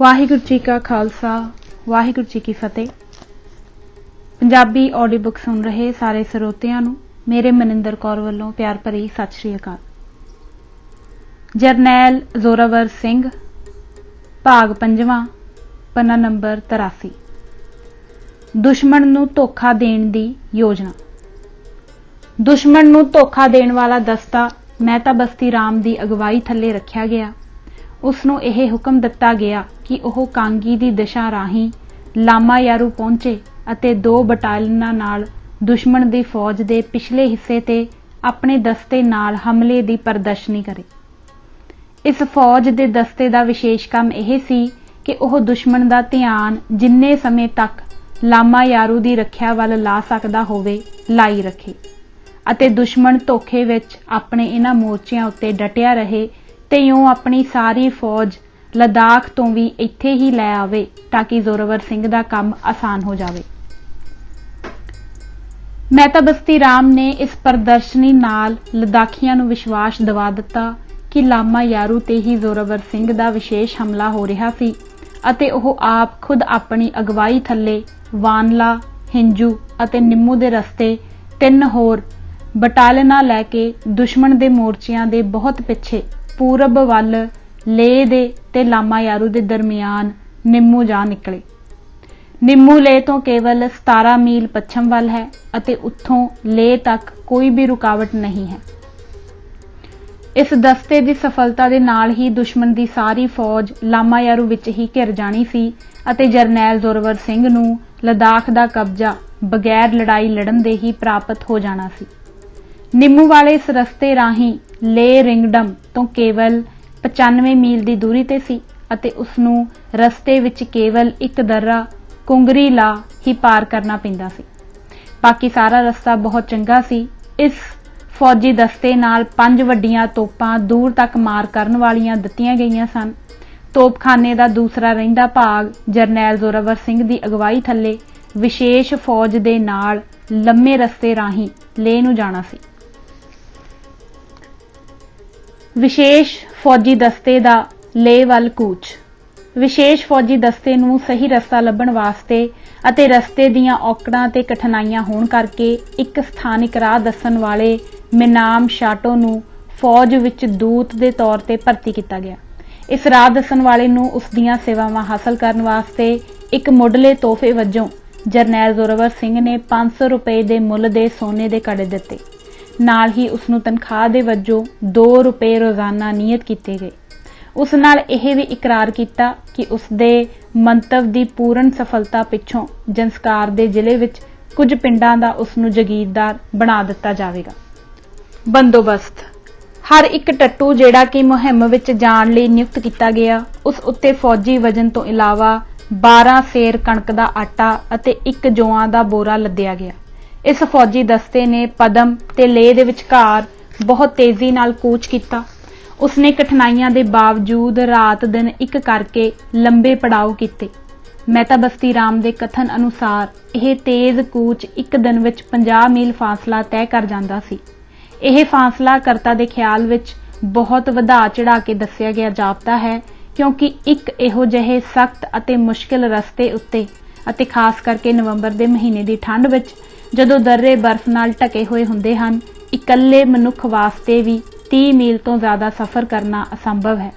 ਵਾਹਿਗੁਰੂ ਜੀ ਕਾ ਖਾਲਸਾ ਵਾਹਿਗੁਰੂ ਜੀ ਕੀ ਫਤਿਹ। Punjabi audio book ਸੁਣ ਰਹੇ ਸਾਰੇ ਸਰੋਤਿਆਂ ਨੂੰ ਮੇਰੇ ਮਨਿੰਦਰ ਕੌਰ ਵੱਲੋਂ ਪਿਆਰ ਭਰੀ ਸਤਿ ਸ਼੍ਰੀ ਅਕਾਲ। ਜਰਨੈਲ ਜ਼ੋਰਾਵਰ ਸਿੰਘ, ਭਾਗ 5ਵਾਂ, ਪੰਨਾ ਨੰਬਰ 83। ਦੁਸ਼ਮਣ ਨੂੰ ਧੋਖਾ ਦੇਣ ਦੀ ਯੋਜਨਾ। ਦੁਸ਼ਮਣ ਨੂੰ ਧੋਖਾ ਦੇਣ ਵਾਲਾ ਦਸਤਾ ਮਹਿਤਾ ਬਸਤੀ ਰਾਮ ਦੀ ਅਗਵਾਈ ਥੱਲੇ ਰੱਖਿਆ ਗਿਆ। ਉਸ ਨੂੰ ਇਹ ਹੁਕਮ ਦਿੱਤਾ ਗਿਆ ਕਿ ਉਹ ਕਾਂਗੀ ਦੀ ਦਿਸ਼ਾ ਰਾਹੀਂ ਲਾਮਾ ਯਾਰੂ ਪਹੁੰਚੇ ਅਤੇ 2 ਬਟਾਲੀਅਨਾਂ ਨਾਲ ਦੁਸ਼ਮਣ ਦੀ ਫੌਜ ਦੇ ਪਿਛਲੇ ਹਿੱਸੇ ਤੇ ਆਪਣੇ ਦਸਤੇ ਨਾਲ ਹਮਲੇ ਦੀ ਪ੍ਰਦਰਸ਼ਨੀ ਕਰੇ। ਇਸ ਫੌਜ ਦੇ ਦਸਤੇ ਦਾ ਵਿਸ਼ੇਸ਼ ਕੰਮ ਇਹ ਸੀ ਕਿ ਉਹ ਦੁਸ਼ਮਣ ਦਾ ਧਿਆਨ ਜਿੰਨੇ ਸਮੇਂ ਤੱਕ ਲਾਮਾ ਯਾਰੂ ਦੀ ਰੱਖਿਆ ਵੱਲ ਲਾ ਸਕਦਾ ਹੋਵੇ ਲਾਈ ਰੱਖੇ ਅਤੇ ਦੁਸ਼ਮਣ ਧੋਖੇ ਵਿੱਚ ਆਪਣੇ ਇਹਨਾਂ ਮੋਰਚਿਆਂ ਉੱਤੇ ਡਟਿਆ ਰਹੇ ਤੇ ਇਉਂ ਆਪਣੀ ਸਾਰੀ ਫੌਜ ਲਦਾਖ ਤੋਂ ਵੀ ਇੱਥੇ ਹੀ ਲੈ ਆਵੇ ਤਾਂ ਕਿ ਜ਼ੋਰਾਵਰ ਸਿੰਘ ਦਾ ਕੰਮ ਆਸਾਨ ਹੋ ਜਾਵੇ। ਮਹਿਤਾ ਬਸਤੀ ਰਾਮ ਨੇ ਇਸ ਪ੍ਰਦਰਸ਼ਨੀ ਨਾਲ ਲਦਾਖੀਆਂ ਨੂੰ ਵਿਸ਼ਵਾਸ ਦਿਵਾ ਦਿੱਤਾ ਕਿ ਲਾਮਾ ਯਾਰੂ ਤੇ ਹੀ ਜ਼ੋਰਾਵਰ ਸਿੰਘ ਦਾ ਵਿਸ਼ੇਸ਼ ਹਮਲਾ ਹੋ ਰਿਹਾ ਸੀ ਅਤੇ ਉਹ ਆਪ ਖੁਦ ਆਪਣੀ ਅਗਵਾਈ ਥੱਲੇ ਵਾਨਲਾ, ਹਿੰਜੂ ਅਤੇ ਨਿੰਮੂ ਦੇ ਰਸਤੇ 3 ਹੋਰ ਬਟਾਲੀਅਨਾਂ ਲੈ ਕੇ ਦੁਸ਼ਮਣ ਦੇ ਮੋਰਚਿਆਂ ਦੇ ਬਹੁਤ ਪਿੱਛੇ ਪੂਰਬ ਵੱਲ ਲੇਹ ਦੇ ਤੇ ਲਾਮਾ ਯਾਰੂ ਦੇ ਦਰਮਿਆਨ ਨਿੰਮੂ ਜਾ ਨਿਕਲੇ। ਨਿੰਮੂ ਲੇਹ ਤੋਂ ਕੇਵਲ 17 ਮੀਲ ਪੱਛਮ ਵੱਲ ਹੈ ਅਤੇ ਉੱਥੋਂ ਲੇਹ ਤੱਕ ਕੋਈ ਵੀ ਰੁਕਾਵਟ ਨਹੀਂ ਹੈ। ਇਸ ਦਸਤੇ ਦੀ ਸਫਲਤਾ ਦੇ ਨਾਲ ਹੀ ਦੁਸ਼ਮਣ ਦੀ ਸਾਰੀ ਫੌਜ ਲਾਮਾ ਯਾਰੂ ਵਿੱਚ ਹੀ ਘਿਰ ਜਾਣੀ ਸੀ ਅਤੇ ਜਰਨੈਲ ਜ਼ੋਰਾਵਰ ਸਿੰਘ ਨੂੰ ਲਦਾਖ ਦਾ ਕਬਜ਼ਾ ਬਗੈਰ ਲੜਾਈ ਲੜਨ ਦੇ ਹੀ ਪ੍ਰਾਪਤ ਹੋ ਜਾਣਾ ਸੀ। ਨਿੰਮੂ ਵਾਲੇ ਇਸ ਰਸਤੇ ਰਾਹੀਂ ਲੇਹ ਰਿੰਗਡਮ ਤੋਂ ਕੇਵਲ 95 ਮੀਲ ਦੀ ਦੂਰੀ ਤੇ ਸੀ ਅਤੇ ਉਸ ਨੂੰ ਰਸਤੇ ਵਿੱਚ ਕੇਵਲ ਇੱਕ ਦर्रा ਕੁੰਗਰੀ ਲਾ ਹੀ ਪਾਰ ਕਰਨਾ ਪੈਂਦਾ ਸੀ। ਬਾਕੀ ਸਾਰਾ ਰਸਤਾ ਬਹੁਤ ਚੰਗਾ ਸੀ। ਇਸ ਫੌਜੀ ਦਸਤੇ ਨਾਲ 5 ਵੱਡੀਆਂ ਤੋਪਾਂ ਦੂਰ ਤੱਕ ਮਾਰ ਕਰਨ ਵਾਲੀਆਂ ਦਿੱਤੀਆਂ ਗਈਆਂ ਸਨ। ਤੋਪਖਾਨੇ ਦਾ ਦੂਸਰਾ ਰਹਿੰਦਾ ਭਾਗ ਜਰਨੈਲ ਜ਼ੋਰਾਵਰ ਸਿੰਘ ਦੀ ਅਗਵਾਈ ਥੱਲੇ ਵਿਸ਼ੇਸ਼ ਫੌਜ ਦੇ ਨਾਲ ਲੰਮੇ ਰਸਤੇ ਰਾਹੀਂ ਲੇਹ ਨੂੰ ਜਾਣਾ ਸੀ। ਵਿਸ਼ੇਸ਼ ਫੌਜੀ ਦਸਤੇ ਦਾ ਲੇਹ ਵੱਲ ਕੂਚ। ਵਿਸ਼ੇਸ਼ ਫੌਜੀ ਦਸਤੇ ਨੂੰ ਸਹੀ ਰਸਤਾ ਲੱਭਣ ਵਾਸਤੇ ਅਤੇ ਰਸਤੇ ਦੀਆਂ ਔਕੜਾਂ ਤੇ ਕਠਿਨਾਈਆਂ ਹੋਣ ਕਰਕੇ ਇੱਕ ਸਥਾਨਿਕ ਰਾਹ ਦੱਸਣ ਵਾਲੇ ਮਿਨਾਮ ਸ਼ਾਟੋ ਨੂੰ ਫੌਜ ਵਿੱਚ ਦੂਤ ਦੇ ਤੌਰ ਤੇ ਭਰਤੀ ਕੀਤਾ ਗਿਆ। ਇਸ ਰਾਹ ਦੱਸਣ ਵਾਲੇ ਨੂੰ ਉਸ ਦੀਆਂ ਸੇਵਾਵਾਂ ਹਾਸਲ ਕਰਨ ਵਾਸਤੇ ਇੱਕ ਮੁੱਢਲੇ ਤੋਹਫੇ ਵਜੋਂ ਜਰਨੈਲ ਜ਼ੋਰਾਵਰ ਸਿੰਘ ਨੇ 500 ਰੁਪਏ ਦੇ ਮੁੱਲ ਦੇ ਸੋਨੇ ਦੇ ਕੜੇ ਦਿੱਤੇ। ਨਾਲ ਹੀ ਉਸ ਨੂੰ ਤਨਖਾਹ ਦੇ ਵਜੋਂ 2 ਰੁਪਏ ਰੋਜ਼ਾਨਾ ਨਿਯਤ ਕੀਤੇ ਗਏ। ਉਸ ਨਾਲ ਇਹ ਵੀ ਇਕਰਾਰ ਕੀਤਾ ਕਿ ਉਸ ਦੇ ਮੰਤਵ ਦੀ ਪੂਰਨ ਸਫਲਤਾ ਪਿੱਛੋਂ ਜੰਸਕਾਰ ਦੇ ਜ਼ਿਲ੍ਹੇ ਵਿੱਚ ਕੁਝ ਪਿੰਡਾਂ ਦਾ ਉਸ ਨੂੰ ਜਗੀਰਦਾਰ ਬਣਾ ਦਿੱਤਾ ਜਾਵੇਗਾ। ਬੰਦੋਬਸਤ। ਹਰ ਇੱਕ ਟੱਟੂ ਜਿਹੜਾ ਕਿ ਮੁਹਿੰਮ ਵਿੱਚ ਜਾਣ ਲਈ ਨਿਯੁਕਤ ਕੀਤਾ ਗਿਆ, ਉਸ ਉੱਤੇ ਫੌਜੀ ਵਜਨ ਤੋਂ ਇਲਾਵਾ 12 ਸੇਰ ਕਣਕ ਦਾ ਆਟਾ ਅਤੇ 1 ਜੌਆਂ ਦਾ ਬੋਰਾ ਲੱਦਿਆ ਗਿਆ। ਇਸ ਫੌਜੀ ਦਸਤੇ ਨੇ ਪਦਮ ਤੇ ਲੇਹ ਦੇ ਵਿਚਕਾਰ ਬਹੁਤ ਤੇਜ਼ੀ ਨਾਲ ਕੂਚ ਕੀਤਾ। ਉਸਨੇ ਕਠਿਨਾਈਆਂ ਦੇ ਬਾਵਜੂਦ ਰਾਤ ਦਿਨ ਇੱਕ ਕਰਕੇ ਲੰਬੇ ਪੜਾਅ ਕੀਤੇ। ਮਹਿਤਾ ਬਸਤੀ ਰਾਮ ਦੇ ਕਥਨ ਅਨੁਸਾਰ ਇਹ ਤੇਜ਼ ਕੂਚ ਇੱਕ ਦਿਨ ਵਿੱਚ 50 ਮੀਲ ਫਾਸਲਾ ਤੈਅ ਕਰ ਜਾਂਦਾ ਸੀ। ਇਹ ਫਾਸਲਾ ਕਰਤਾ ਦੇ ਖਿਆਲ ਵਿੱਚ ਬਹੁਤ ਵਧਾ ਚੜਾ ਕੇ ਦੱਸਿਆ ਗਿਆ ਜਾਪਦਾ ਹੈ, ਕਿਉਂਕਿ ਇੱਕ ਇਹੋ ਜਿਹੇ ਸਖਤ ਅਤੇ ਮੁਸ਼ਕਿਲ ਰਸਤੇ ਉੱਤੇ ਅਤੇ ਖਾਸ ਕਰਕੇ ਨਵੰਬਰ ਦੇ ਮਹੀਨੇ ਦੀ ਠੰਡ ਵਿੱਚ ਜਦੋਂ ਦर्रे ਬਰਫ਼ ਨਾਲ ਢਕੇ ਹੋਏ ਹੁੰਦੇ ਹਨ, ਇਕੱਲੇ ਮਨੁੱਖ ਵਾਸਤੇ ਵੀ 30 ਮੀਲ ਤੋਂ ਜ਼ਿਆਦਾ ਸਫ਼ਰ ਕਰਨਾ ਅਸੰਭਵ ਹੈ।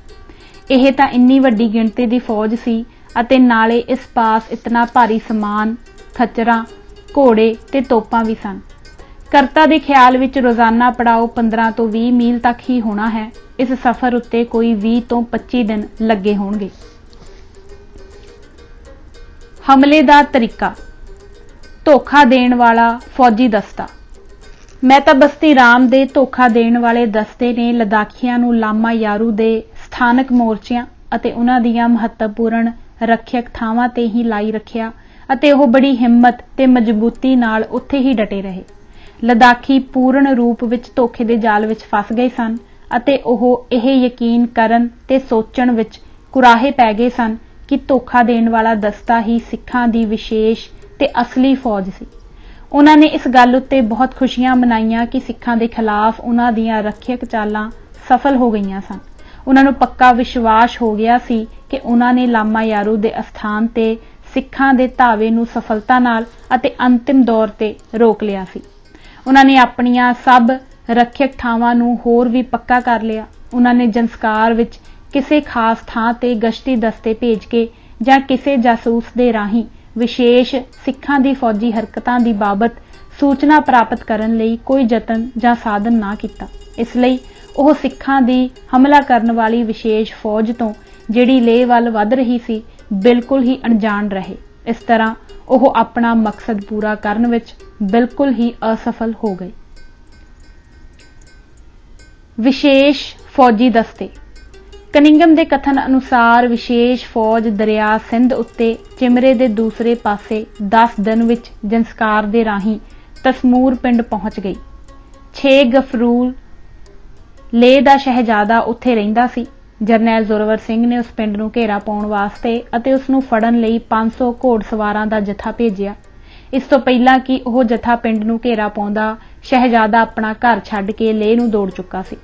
ਇਹ ਤਾਂ ਇੰਨੀ ਵੱਡੀ ਗਿਣਤੀ ਦੀ ਫੌਜ ਸੀ ਅਤੇ ਨਾਲੇ ਇਸ ਪਾਸ ਇਤਨਾ ਭਾਰੀ ਸਮਾਨ, ਖੱਚਰਾਂ, ਘੋੜੇ ਤੇ ਤੋਪਾਂ ਵੀ ਸਨ। ਕਰਤਾ ਦੇ ਖਿਆਲ ਵਿੱਚ ਰੋਜ਼ਾਨਾ ਪੜਾਓ 15 ਤੋਂ 20 ਮੀਲ ਤੱਕ ਹੀ ਹੋਣਾ ਹੈ। ਇਸ ਸਫ਼ਰ ਉੱਤੇ ਕੋਈ 20 ਤੋਂ 25 ਦਿਨ ਲੱਗੇ ਹੋਣਗੇ। ਹਮਲੇ ਦਾ ਤਰੀਕਾ। ਧੋਖਾ ਦੇਣ ਵਾਲਾ ਫੌਜੀ ਦਸਤਾ। ਮਹਿਤਾ ਬਸਤੀ ਰਾਮ ਦੇ ਧੋਖਾ ਦੇਣ ਵਾਲੇ ਦਸਤੇ ਨੇ ਲਦਾਖੀਆਂ ਨੂੰ ਲਾਮਾ ਯਾਰੂ ਦੇ ਸਥਾਨਕ ਮੋਰਚਿਆਂ ਅਤੇ ਉਹਨਾਂ ਦੀਆਂ ਮਹੱਤਵਪੂਰਨ ਰੱਖਿਅਕ ਥਾਵਾਂ ਤੇ ਹੀ ਲਾਈ ਰੱਖਿਆ ਅਤੇ ਉਹ ਬੜੀ ਹਿੰਮਤ ਤੇ ਮਜ਼ਬੂਤੀ ਨਾਲ ਉੱਥੇ ਹੀ ਡਟੇ ਰਹੇ। ਲਦਾਖੀ ਪੂਰਨ ਰੂਪ ਵਿੱਚ ਧੋਖੇ ਦੇ ਜਾਲ ਵਿੱਚ ਫਸ ਗਏ ਸਨ ਅਤੇ ਉਹ ਇਹ ਯਕੀਨ ਕਰਨ ਤੇ ਸੋਚਣ ਵਿੱਚ ਕੁਰਾਹੇ ਪੈ ਗਏ ਸਨ ਕਿ ਧੋਖਾ ਦੇਣ ਵਾਲਾ ਦਸਤਾ ਹੀ ਸਿੱਖਾਂ ਦੀ ਵਿਸ਼ੇਸ਼ ਤੇ ਅਸਲੀ ਫੌਜ ਸੀ। ਉਹਨਾਂ ਨੇ ਇਸ ਗੱਲ ਉੱਤੇ ਬਹੁਤ ਖੁਸ਼ੀਆਂ ਮਨਾਈਆਂ ਕਿ ਸਿੱਖਾਂ ਦੇ ਖਿਲਾਫ ਉਹਨਾਂ ਦੀਆਂ ਰੱਖਿਅਕ ਚਾਲਾਂ ਸਫਲ ਹੋ ਗਈਆਂ ਸਨ। ਉਹਨਾਂ ਨੂੰ ਪੱਕਾ ਵਿਸ਼ਵਾਸ ਹੋ ਗਿਆ ਸੀ ਕਿ ਉਹਨਾਂ ਨੇ ਲਾਮਾ ਯਾਰੂ ਦੇ ਅਸਥਾਨ ਤੇ ਸਿੱਖਾਂ ਦੇ ਧਾਵੇ ਨੂੰ ਸਫਲਤਾ ਨਾਲ ਅਤੇ ਅੰਤਿਮ ਦੌਰ ਤੇ ਰੋਕ ਲਿਆ ਸੀ। ਉਹਨਾਂ ਨੇ ਆਪਣੀਆਂ ਸਭ ਰੱਖਿਅਕ ਥਾਵਾਂ ਨੂੰ ਹੋਰ ਵੀ ਪੱਕਾ ਕਰ ਲਿਆ। ਉਹਨਾਂ ਨੇ ਜੰਸਕਾਰ ਵਿੱਚ ਕਿਸੇ ਖਾਸ ਥਾਂ ਤੇ ਗਸ਼ਤੀ ਦਸਤੇ ਭੇਜ ਕੇ ਜਾਂ ਕਿਸੇ ਜਾਸੂਸ ਦੇ ਰਾਹੀਂ ਵਿਸ਼ੇਸ਼ ਸਿੱਖਾਂ ਦੀ ਫੌਜੀ ਹਰਕਤਾਂ ਦੀ ਬਾਬਤ ਸੂਚਨਾ ਪ੍ਰਾਪਤ ਕਰਨ ਲਈ ਕੋਈ ਯਤਨ ਜਾਂ ਸਾਧਨ ਨਾ ਕੀਤਾ। ਇਸ ਲਈ ਉਹ ਸਿੱਖਾਂ ਦੀ ਹਮਲਾ ਕਰਨ ਵਾਲੀ ਵਿਸ਼ੇਸ਼ ਫੌਜ ਤੋਂ ਜਿਹੜੀ ਲੇਹ ਵੱਲ ਵੱਧ ਰਹੀ ਸੀ ਬਿਲਕੁਲ ਹੀ ਅਣਜਾਣ ਰਹੇ। ਇਸ ਤਰ੍ਹਾਂ ਉਹ ਆਪਣਾ ਮਕਸਦ ਪੂਰਾ ਕਰਨ ਵਿੱਚ ਬਿਲਕੁਲ ਹੀ ਅਸਫਲ ਹੋ ਗਏ। ਵਿਸ਼ੇਸ਼ ਫੌਜੀ ਦਸਤੇ। ਕਨਿੰਗਮ ਦੇ ਕਥਨ ਅਨੁਸਾਰ ਵਿਸ਼ੇਸ਼ ਫੌਜ ਦਰਿਆ ਸਿੰਧ ਉੱਤੇ ਚਿਮਰੇ ਦੇ ਦੂਸਰੇ ਪਾਸੇ 10 ਦਿਨ ਵਿੱਚ ਜੰਸਕਾਰ ਦੇ ਰਾਹੀਂ ਤਸਮੂਰ ਪਿੰਡ ਪਹੁੰਚ ਗਈ। 6 ਗਫਰੂਲ ਲੇਹ ਦਾ ਸ਼ਹਿਜ਼ਾਦਾ ਉੱਥੇ ਰਹਿੰਦਾ ਸੀ। ਜਰਨੈਲ ਜ਼ੋਰਾਵਰ ਸਿੰਘ ਨੇ ਉਸ ਪਿੰਡ ਨੂੰ ਘੇਰਾ ਪਾਉਣ ਵਾਸਤੇ ਅਤੇ ਉਸ ਨੂੰ ਫੜਨ ਲਈ 500 ਘੋੜਸਵਾਰਾਂ ਦਾ ਜਥਾ ਭੇਜਿਆ। ਇਸ ਤੋਂ ਪਹਿਲਾਂ ਕਿ ਉਹ ਜਥਾ ਪਿੰਡ ਨੂੰ ਘੇਰਾ ਪਾਉਂਦਾ, ਸ਼ਹਿਜ਼ਾਦਾ ਆਪਣਾ ਘਰ ਛੱਡ ਕੇ ਲੇਹ ਨੂੰ ਦੌੜ ਚੁੱਕਾ ਸੀ।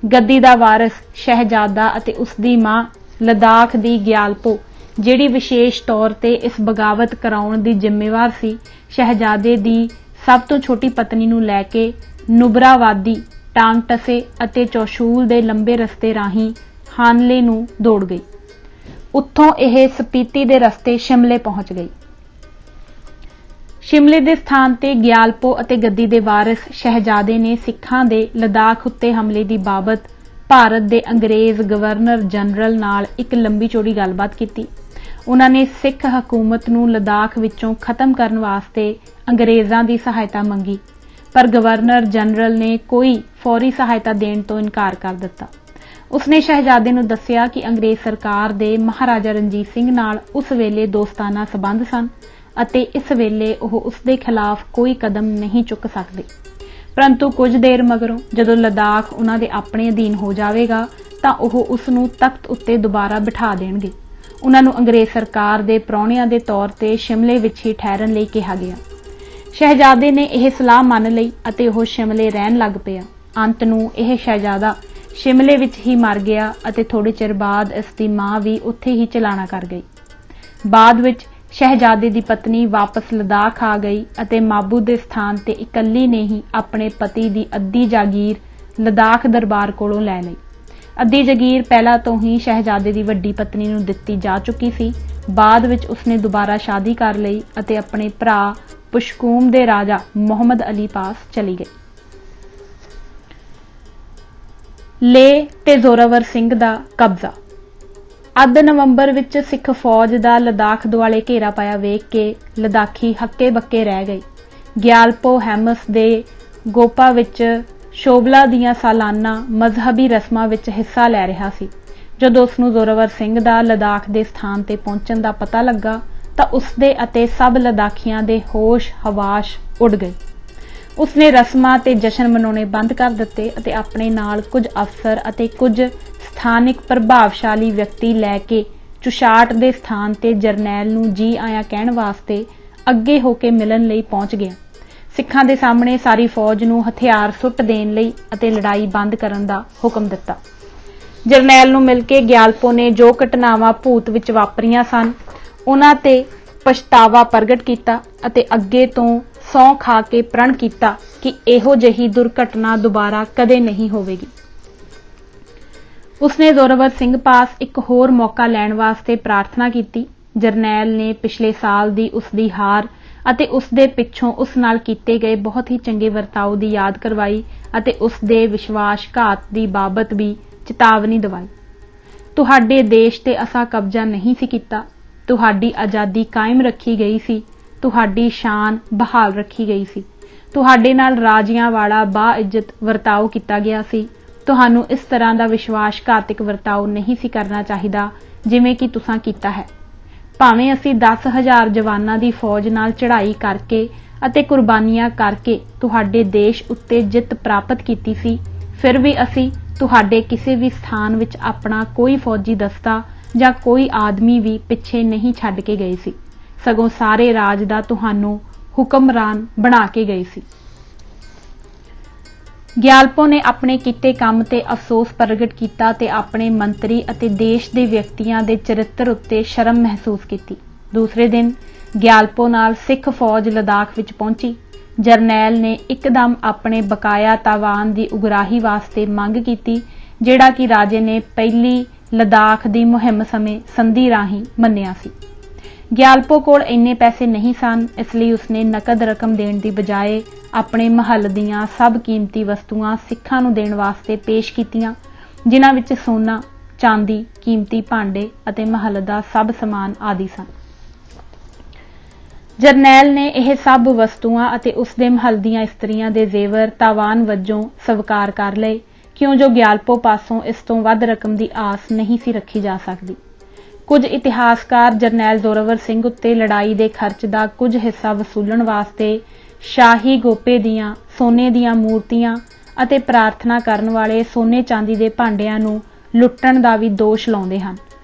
ਗੱਦੀ ਦਾ ਵਾਰਿਸ ਸ਼ਹਿਜ਼ਾਦਾ ਅਤੇ ਉਸ ਦੀ ਮਾਂ ਲਦਾਖ ਦੀ ਗਿਆਲਪੋ, ਜਿਹੜੀ ਵਿਸ਼ੇਸ਼ ਤੌਰ ਤੇ ਇਸ ਬਗਾਵਤ ਕਰਾਉਣ ਦੀ ਜ਼ਿੰਮੇਵਾਰ ਸੀ, ਸ਼ਹਿਜ਼ਾਦੇ ਦੀ ਸਭ ਤੋਂ ਛੋਟੀ ਪਤਨੀ ਨੂੰ ਲੈ ਕੇ ਨੁਬਰਾਵਾਦੀ, ਟਾਂਗਟਸੇ ਅਤੇ ਚੌਸ਼ੂਲ ਦੇ ਲੰਬੇ ਰਸਤੇ ਰਾਹੀਂ ਹਾਨਲੇ ਨੂੰ ਦੌੜ ਗਈ। ਉੱਥੋਂ ਇਹ ਸਪੀਤੀ ਦੇ ਰਸਤੇ ਸ਼ਿਮਲੇ ਪਹੁੰਚ ਗਈ। ਸ਼ਿਮਲੇ ਦੇ ਸਥਾਨ ਤੇ ਗਿਆਲਪੋ ਅਤੇ ਗੱਦੀ ਦੇ ਵਾਰਿਸ ਸ਼ਹਿਜ਼ਾਦੇ ਨੇ ਸਿੱਖਾਂ ਦੇ ਲਦਾਖ ਉੱਤੇ ਹਮਲੇ ਦੀ ਬਾਬਤ ਭਾਰਤ ਦੇ ਅੰਗਰੇਜ਼ ਗਵਰਨਰ ਜਨਰਲ ਨਾਲ ਇੱਕ ਲੰਬੀ ਚੌੜੀ ਗੱਲਬਾਤ ਕੀਤੀ। ਉਹਨਾਂ ਨੇ ਸਿੱਖ ਹਕੂਮਤ ਨੂੰ ਲਦਾਖ ਵਿੱਚੋਂ ਖਤਮ ਕਰਨ ਵਾਸਤੇ ਅੰਗਰੇਜ਼ਾਂ ਦੀ ਸਹਾਇਤਾ ਮੰਗੀ, ਪਰ ਗਵਰਨਰ ਜਨਰਲ ਨੇ ਕੋਈ ਫੌਰੀ ਸਹਾਇਤਾ ਦੇਣ ਤੋਂ ਇਨਕਾਰ ਕਰ ਦਿੱਤਾ। ਉਸਨੇ ਸ਼ਹਿਜ਼ਾਦੇ ਨੂੰ ਦੱਸਿਆ ਕਿ ਅੰਗਰੇਜ਼ ਸਰਕਾਰ ਦੇ ਮਹਾਰਾਜਾ ਰਣਜੀਤ ਸਿੰਘ ਨਾਲ ਉਸ ਵੇਲੇ ਦੋਸਤਾਨਾ ਸਬੰਧ ਸਨ ਅਤੇ ਇਸ ਵੇਲੇ ਉਹ ਉਸ ਦੇ ਖਿਲਾਫ ਕੋਈ ਕਦਮ ਨਹੀਂ ਚੁੱਕ ਸਕਦੇ, ਪਰੰਤੂ ਕੁਝ ਦੇਰ ਮਗਰੋਂ ਜਦੋਂ ਲਦਾਖ ਉਹਨਾਂ ਦੇ ਆਪਣੇ ਅਧੀਨ ਹੋ ਜਾਵੇਗਾ ਤਾਂ ਉਹ ਉਸ ਨੂੰ ਤਖਤ ਉੱਤੇ ਦੁਬਾਰਾ ਬਿਠਾ ਦੇਣਗੇ। ਉਹਨਾਂ ਨੂੰ ਅੰਗਰੇਜ਼ ਸਰਕਾਰ ਦੇ ਪ੍ਰਾਹੁਣਿਆਂ ਦੇ ਤੌਰ ਤੇ ਸ਼ਿਮਲੇ ਵਿੱਚ ਹੀ ਠਹਿਰਨ ਲਈ ਕਿਹਾ ਗਿਆ। ਸ਼ਹਿਜ਼ਾਦੇ ਨੇ ਇਹ ਸਲਾਹ ਮੰਨ ਲਈ ਅਤੇ ਉਹ ਸ਼ਿਮਲੇ ਰਹਿਣ ਲੱਗ ਪਿਆ। ਅੰਤ ਨੂੰ ਇਹ ਸ਼ਹਿਜ਼ਾਦਾ ਸ਼ਿਮਲੇ ਵਿੱਚ ਹੀ ਮਰ ਗਿਆ ਅਤੇ ਥੋੜੇ ਚਿਰ ਬਾਅਦ ਇਸ ਦੀ ਮਾਂ ਵੀ ਉੱਥੇ ਹੀ ਚਲਾਣਾ ਕਰ ਗਈ। ਬਾਅਦ ਵਿੱਚ ਸ਼ਹਿਜ਼ਾਦੇ ਦੀ ਪਤਨੀ ਵਾਪਸ ਲਦਾਖ ਆ ਗਈ ਅਤੇ ਮਾਬੂ ਦੇ ਸਥਾਨ ਤੇ ਇਕੱਲੀ ਨੇ ਹੀ ਆਪਣੇ ਪਤੀ ਦੀ ਅੱਧੀ ਜਾਗੀਰ ਲਦਾਖ ਦਰਬਾਰ ਕੋਲੋਂ ਲੈ ਲਈ। ਅੱਧੀ ਜਾਗੀਰ ਪਹਿਲਾਂ ਤੋਂ ਹੀ ਸ਼ਹਿਜ਼ਾਦੇ ਦੀ ਵੱਡੀ ਪਤਨੀ ਨੂੰ ਦਿੱਤੀ ਜਾ ਚੁੱਕੀ ਸੀ। ਬਾਅਦ ਵਿੱਚ ਉਸਨੇ ਦੁਬਾਰਾ ਸ਼ਾਦੀ ਕਰ ਲਈ ਅਤੇ ਆਪਣੇ ਭਰਾ ਪੁਸ਼ਕੂਮ ਦੇ ਰਾਜਾ ਮੁਹੰਮਦ ਅਲੀ ਪਾਸ ਚਲੀ ਗਈ। ਲੇਹ ਤੇ ਜ਼ੋਰਾਵਰ ਸਿੰਘ ਦਾ ਕਬਜ਼ਾ। ਅੱਧ ਨਵੰਬਰ ਵਿੱਚ ਸਿੱਖ ਫੌਜ ਦਾ ਲਦਾਖ ਦੁਆਲੇ ਘੇਰਾ ਪਾਇਆ ਵੇਖ ਕੇ ਲਦਾਖੀ ਹੱਕੇ ਬੱਕੇ ਰਹਿ ਗਏ। ਗਿਆਲਪੋ ਹੈਮਸ ਦੇ ਗੋਪਾ ਵਿੱਚ ਸ਼ੋਭਲਾ ਦੀਆਂ ਸਾਲਾਨਾ ਮਜ਼ਹਬੀ ਰਸਮਾਂ ਵਿੱਚ ਹਿੱਸਾ ਲੈ ਰਿਹਾ ਸੀ। ਜਦੋਂ ਉਸਨੂੰ ਜ਼ੋਰਾਵਰ ਸਿੰਘ ਦਾ ਲਦਾਖ ਦੇ ਸਥਾਨ ਤੇ ਪਹੁੰਚਣ ਦਾ ਪਤਾ ਲੱਗਾ ਤਾਂ ਉਸਦੇ ਅਤੇ ਸਭ ਲਦਾਖੀਆਂ ਦੇ ਹੋਸ਼ ਹਵਾਸ ਉੱਡ ਗਏ। ਉਸਨੇ ਰਸਮਾਂ ਤੇ ਜਸ਼ਨ ਮਨਾਉਣੇ ਬੰਦ ਕਰ ਦਿੱਤੇ ਅਤੇ ਆਪਣੇ ਨਾਲ ਕੁਝ ਅਫਸਰ ਅਤੇ ਕੁਝ ਸਥਾਨਿਕ ਪ੍ਰਭਾਵਸ਼ਾਲੀ ਵਿਅਕਤੀ ਲੈ ਕੇ ਚੁਸ਼ਾਟ ਦੇ ਸਥਾਨ ਤੇ ਜਰਨੈਲ ਨੂੰ ਜੀ ਆਇਆਂ ਕਹਿਣ ਵਾਸਤੇ ਅੱਗੇ ਹੋ ਕੇ ਮਿਲਣ ਲਈ ਪਹੁੰਚ ਗਿਆ। ਸਿੱਖਾਂ ਦੇ ਸਾਹਮਣੇ ਸਾਰੀ ਫੌਜ ਨੂੰ ਹਥਿਆਰ ਸੁੱਟ ਦੇਣ ਲਈ ਅਤੇ ਲੜਾਈ ਬੰਦ ਕਰਨ ਦਾ ਹੁਕਮ ਦਿੱਤਾ। ਜਰਨੈਲ ਨੂੰ ਮਿਲ ਕੇ ਗਿਆਲਪੋ ਨੇ ਜੋ ਘਟਨਾਵਾਂ ਭੂਤ ਵਿੱਚ ਵਾਪਰੀਆਂ ਸਨ ਉਹਨਾਂ ਤੇ ਪਛਤਾਵਾ ਪ੍ਰਗਟ ਕੀਤਾ ਅਤੇ ਅੱਗੇ ਤੋਂ ਸਹੁੰ ਖਾ ਕੇ ਪ੍ਰਣ ਕੀਤਾ ਕਿ ਇਹੋ ਜਿਹੀ ਦੁਰਘਟਨਾ ਦੁਬਾਰਾ ਕਦੇ ਨਹੀਂ ਹੋਵੇਗੀ। ਉਸਨੇ ਜ਼ੋਰਾਵਰ ਸਿੰਘ ਪਾਸ ਇੱਕ ਹੋਰ ਮੌਕਾ ਲੈਣ ਵਾਸਤੇ ਪ੍ਰਾਰਥਨਾ ਕੀਤੀ। ਜਰਨੈਲ ਨੇ ਪਿਛਲੇ ਸਾਲ ਦੀ ਉਸਦੀ ਹਾਰ ਅਤੇ ਉਸਦੇ ਪਿੱਛੋਂ ਉਸ ਨਾਲ ਕੀਤੇ ਗਏ ਬਹੁਤ ਹੀ ਚੰਗੇ ਵਰਤਾਓ ਦੀ ਯਾਦ ਕਰਵਾਈ ਅਤੇ ਉਸਦੇ ਵਿਸ਼ਵਾਸਘਾਤ ਦੀ ਬਾਬਤ ਵੀ ਚੇਤਾਵਨੀ ਦਿਵਾਈ। ਤੁਹਾਡੇ ਦੇਸ਼ ਤੇ ਅਸਾਂ ਕਬਜ਼ਾ ਨਹੀਂ ਸੀ ਕੀਤਾ, ਤੁਹਾਡੀ ਆਜ਼ਾਦੀ ਕਾਇਮ ਰੱਖੀ ਗਈ ਸੀ, ਤੁਹਾਡੀ ਸ਼ਾਨ ਬਹਾਲ ਰੱਖੀ ਗਈ ਸੀ, ਤੁਹਾਡੇ ਨਾਲ ਰਾਜਿਆਂ ਵਾਲਾ ਬਾਇੱਜ਼ਤ ਵਰਤਾਓ ਕੀਤਾ ਗਿਆ ਸੀ। ਤੁਹਾਨੂੰ ਇਸ ਤਰ੍ਹਾਂ ਦਾ ਵਿਸ਼ਵਾਸਘਾਤਕ ਵਰਤਾਓ ਨਹੀਂ ਸੀ ਕਰਨਾ ਚਾਹੀਦਾ ਜਿਵੇਂ ਕਿ ਤੁਸੀਂ ਕੀਤਾ ਹੈ। ਭਾਵੇਂ ਅਸੀਂ 10,000 ਜਵਾਨਾਂ ਦੀ ਫੌਜ ਨਾਲ ਚੜ੍ਹਾਈ ਕਰਕੇ ਅਤੇ ਕੁਰਬਾਨੀਆਂ ਕਰਕੇ ਤੁਹਾਡੇ ਦੇਸ਼ ਉੱਤੇ ਜਿੱਤ ਪ੍ਰਾਪਤ ਕੀਤੀ ਸੀ, ਫਿਰ ਵੀ ਅਸੀਂ ਤੁਹਾਡੇ ਕਿਸੇ ਵੀ ਸਥਾਨ ਵਿੱਚ ਆਪਣਾ ਕੋਈ ਫੌਜੀ ਦਸਤਾ ਜਾਂ ਕੋਈ ਆਦਮੀ ਵੀ ਪਿੱਛੇ ਨਹੀਂ ਛੱਡ ਕੇ ਗਏ ਸੀ, ਸਗੋਂ ਸਾਰੇ ਰਾਜ ਦਾ ਤੁਹਾਨੂੰ ਹੁਕਮਰਾਨ ਬਣਾ ਕੇ ਗਏ ਸੀ। ਗਿਆਲਪੋ ਨੇ ਆਪਣੇ ਕੀਤੇ ਕੰਮ ਤੇ ਅਫਸੋਸ ਪ੍ਰਗਟ ਕੀਤਾ ਤੇ ਆਪਣੇ ਮੰਤਰੀ ਅਤੇ ਦੇਸ਼ ਦੇ ਵਿਅਕਤੀਆਂ ਦੇ ਚਰਿੱਤਰ ਉੱਤੇ ਸ਼ਰਮ ਮਹਿਸੂਸ ਕੀਤੀ। ਦੂਸਰੇ ਦਿਨ ਗਿਆਲਪੋ ਨਾਲ ਸਿੱਖ ਫੌਜ ਲਦਾਖ ਵਿੱਚ ਪਹੁੰਚੀ। ਜਰਨੈਲ ਨੇ ਇੱਕਦਮ ਆਪਣੇ ਬਕਾਇਆ ਤਾਵਾਨ ਦੀ ਉਗਰਾਹੀ ਵਾਸਤੇ ਮੰਗ ਕੀਤੀ, ਜਿਹੜਾ ਕਿ ਰਾਜੇ ਨੇ ਪਹਿਲੀ ਲਦਾਖ ਦੀ ਮੁਹਿੰਮ ਸਮੇਂ ਸੰਧੀ ਰਾਹੀਂ ਮੰਨਿਆ ਸੀ। ਗਿਆਲਪੋ ਕੋਲ ਇੰਨੇ ਪੈਸੇ ਨਹੀਂ ਸਨ, ਇਸ ਲਈ ਉਸਨੇ ਨਕਦ ਰਕਮ ਦੇਣ ਦੀ ਬਜਾਏ ਆਪਣੇ ਮਹੱਲ ਦੀਆਂ ਸਭ ਕੀਮਤੀ ਵਸਤੂਆਂ ਸਿੱਖਾਂ ਨੂੰ ਦੇਣ ਵਾਸਤੇ ਪੇਸ਼ ਕੀਤੀਆਂ, ਜਿਨ੍ਹਾਂ ਵਿੱਚ ਸੋਨਾ, ਚਾਂਦੀ, ਕੀਮਤੀ ਭਾਂਡੇ ਅਤੇ ਮਹੱਲ ਦਾ ਸਭ ਸਮਾਨ ਆਦਿ ਸਨ। ਜਰਨੈਲ ਨੇ ਇਹ ਸਭ ਵਸਤੂਆਂ ਅਤੇ ਉਸਦੇ ਮਹੱਲ ਦੀਆਂ ਇਸਤਰੀਆਂ ਦੇ ਜ਼ੇਵਰ ਤਾਵਾਨ ਵਜੋਂ ਸਵੀਕਾਰ ਕਰ ਲਏ, ਕਿਉਂ ਜੋ ਗਿਆਲਪੋ ਪਾਸੋਂ ਇਸ ਤੋਂ ਵੱਧ ਰਕਮ ਦੀ ਆਸ ਨਹੀਂ ਸੀ ਰੱਖੀ ਜਾ ਸਕਦੀ। ਕੁਝ ਇਤਿਹਾਸਕਾਰ ਜਰਨੈਲ ਜ਼ੋਰਾਵਰ ਸਿੰਘ ਉੱਤੇ ਲੜਾਈ ਦੇ ਖਰਚ ਦਾ ਕੁਝ ਹਿੱਸਾ ਵਸੂਲਣ ਵਾਸਤੇ ਸ਼ਾਹੀ ਗੋਪੇ ਦੀਆਂ ਸੋਨੇ ਦੀਆਂ ਮੂਰਤੀਆਂ ਅਤੇ ਪ੍ਰਾਰਥਨਾ ਕਰਨ ਵਾਲੇ ਸੋਨੇ ਚਾਂਦੀ ਦੇ ਭਾਂਡਿਆਂ ਨੂੰ ਲੁੱਟਣ ਦਾ ਵੀ ਦੋਸ਼ ਲਾਉਂਦੇ ਹਨ,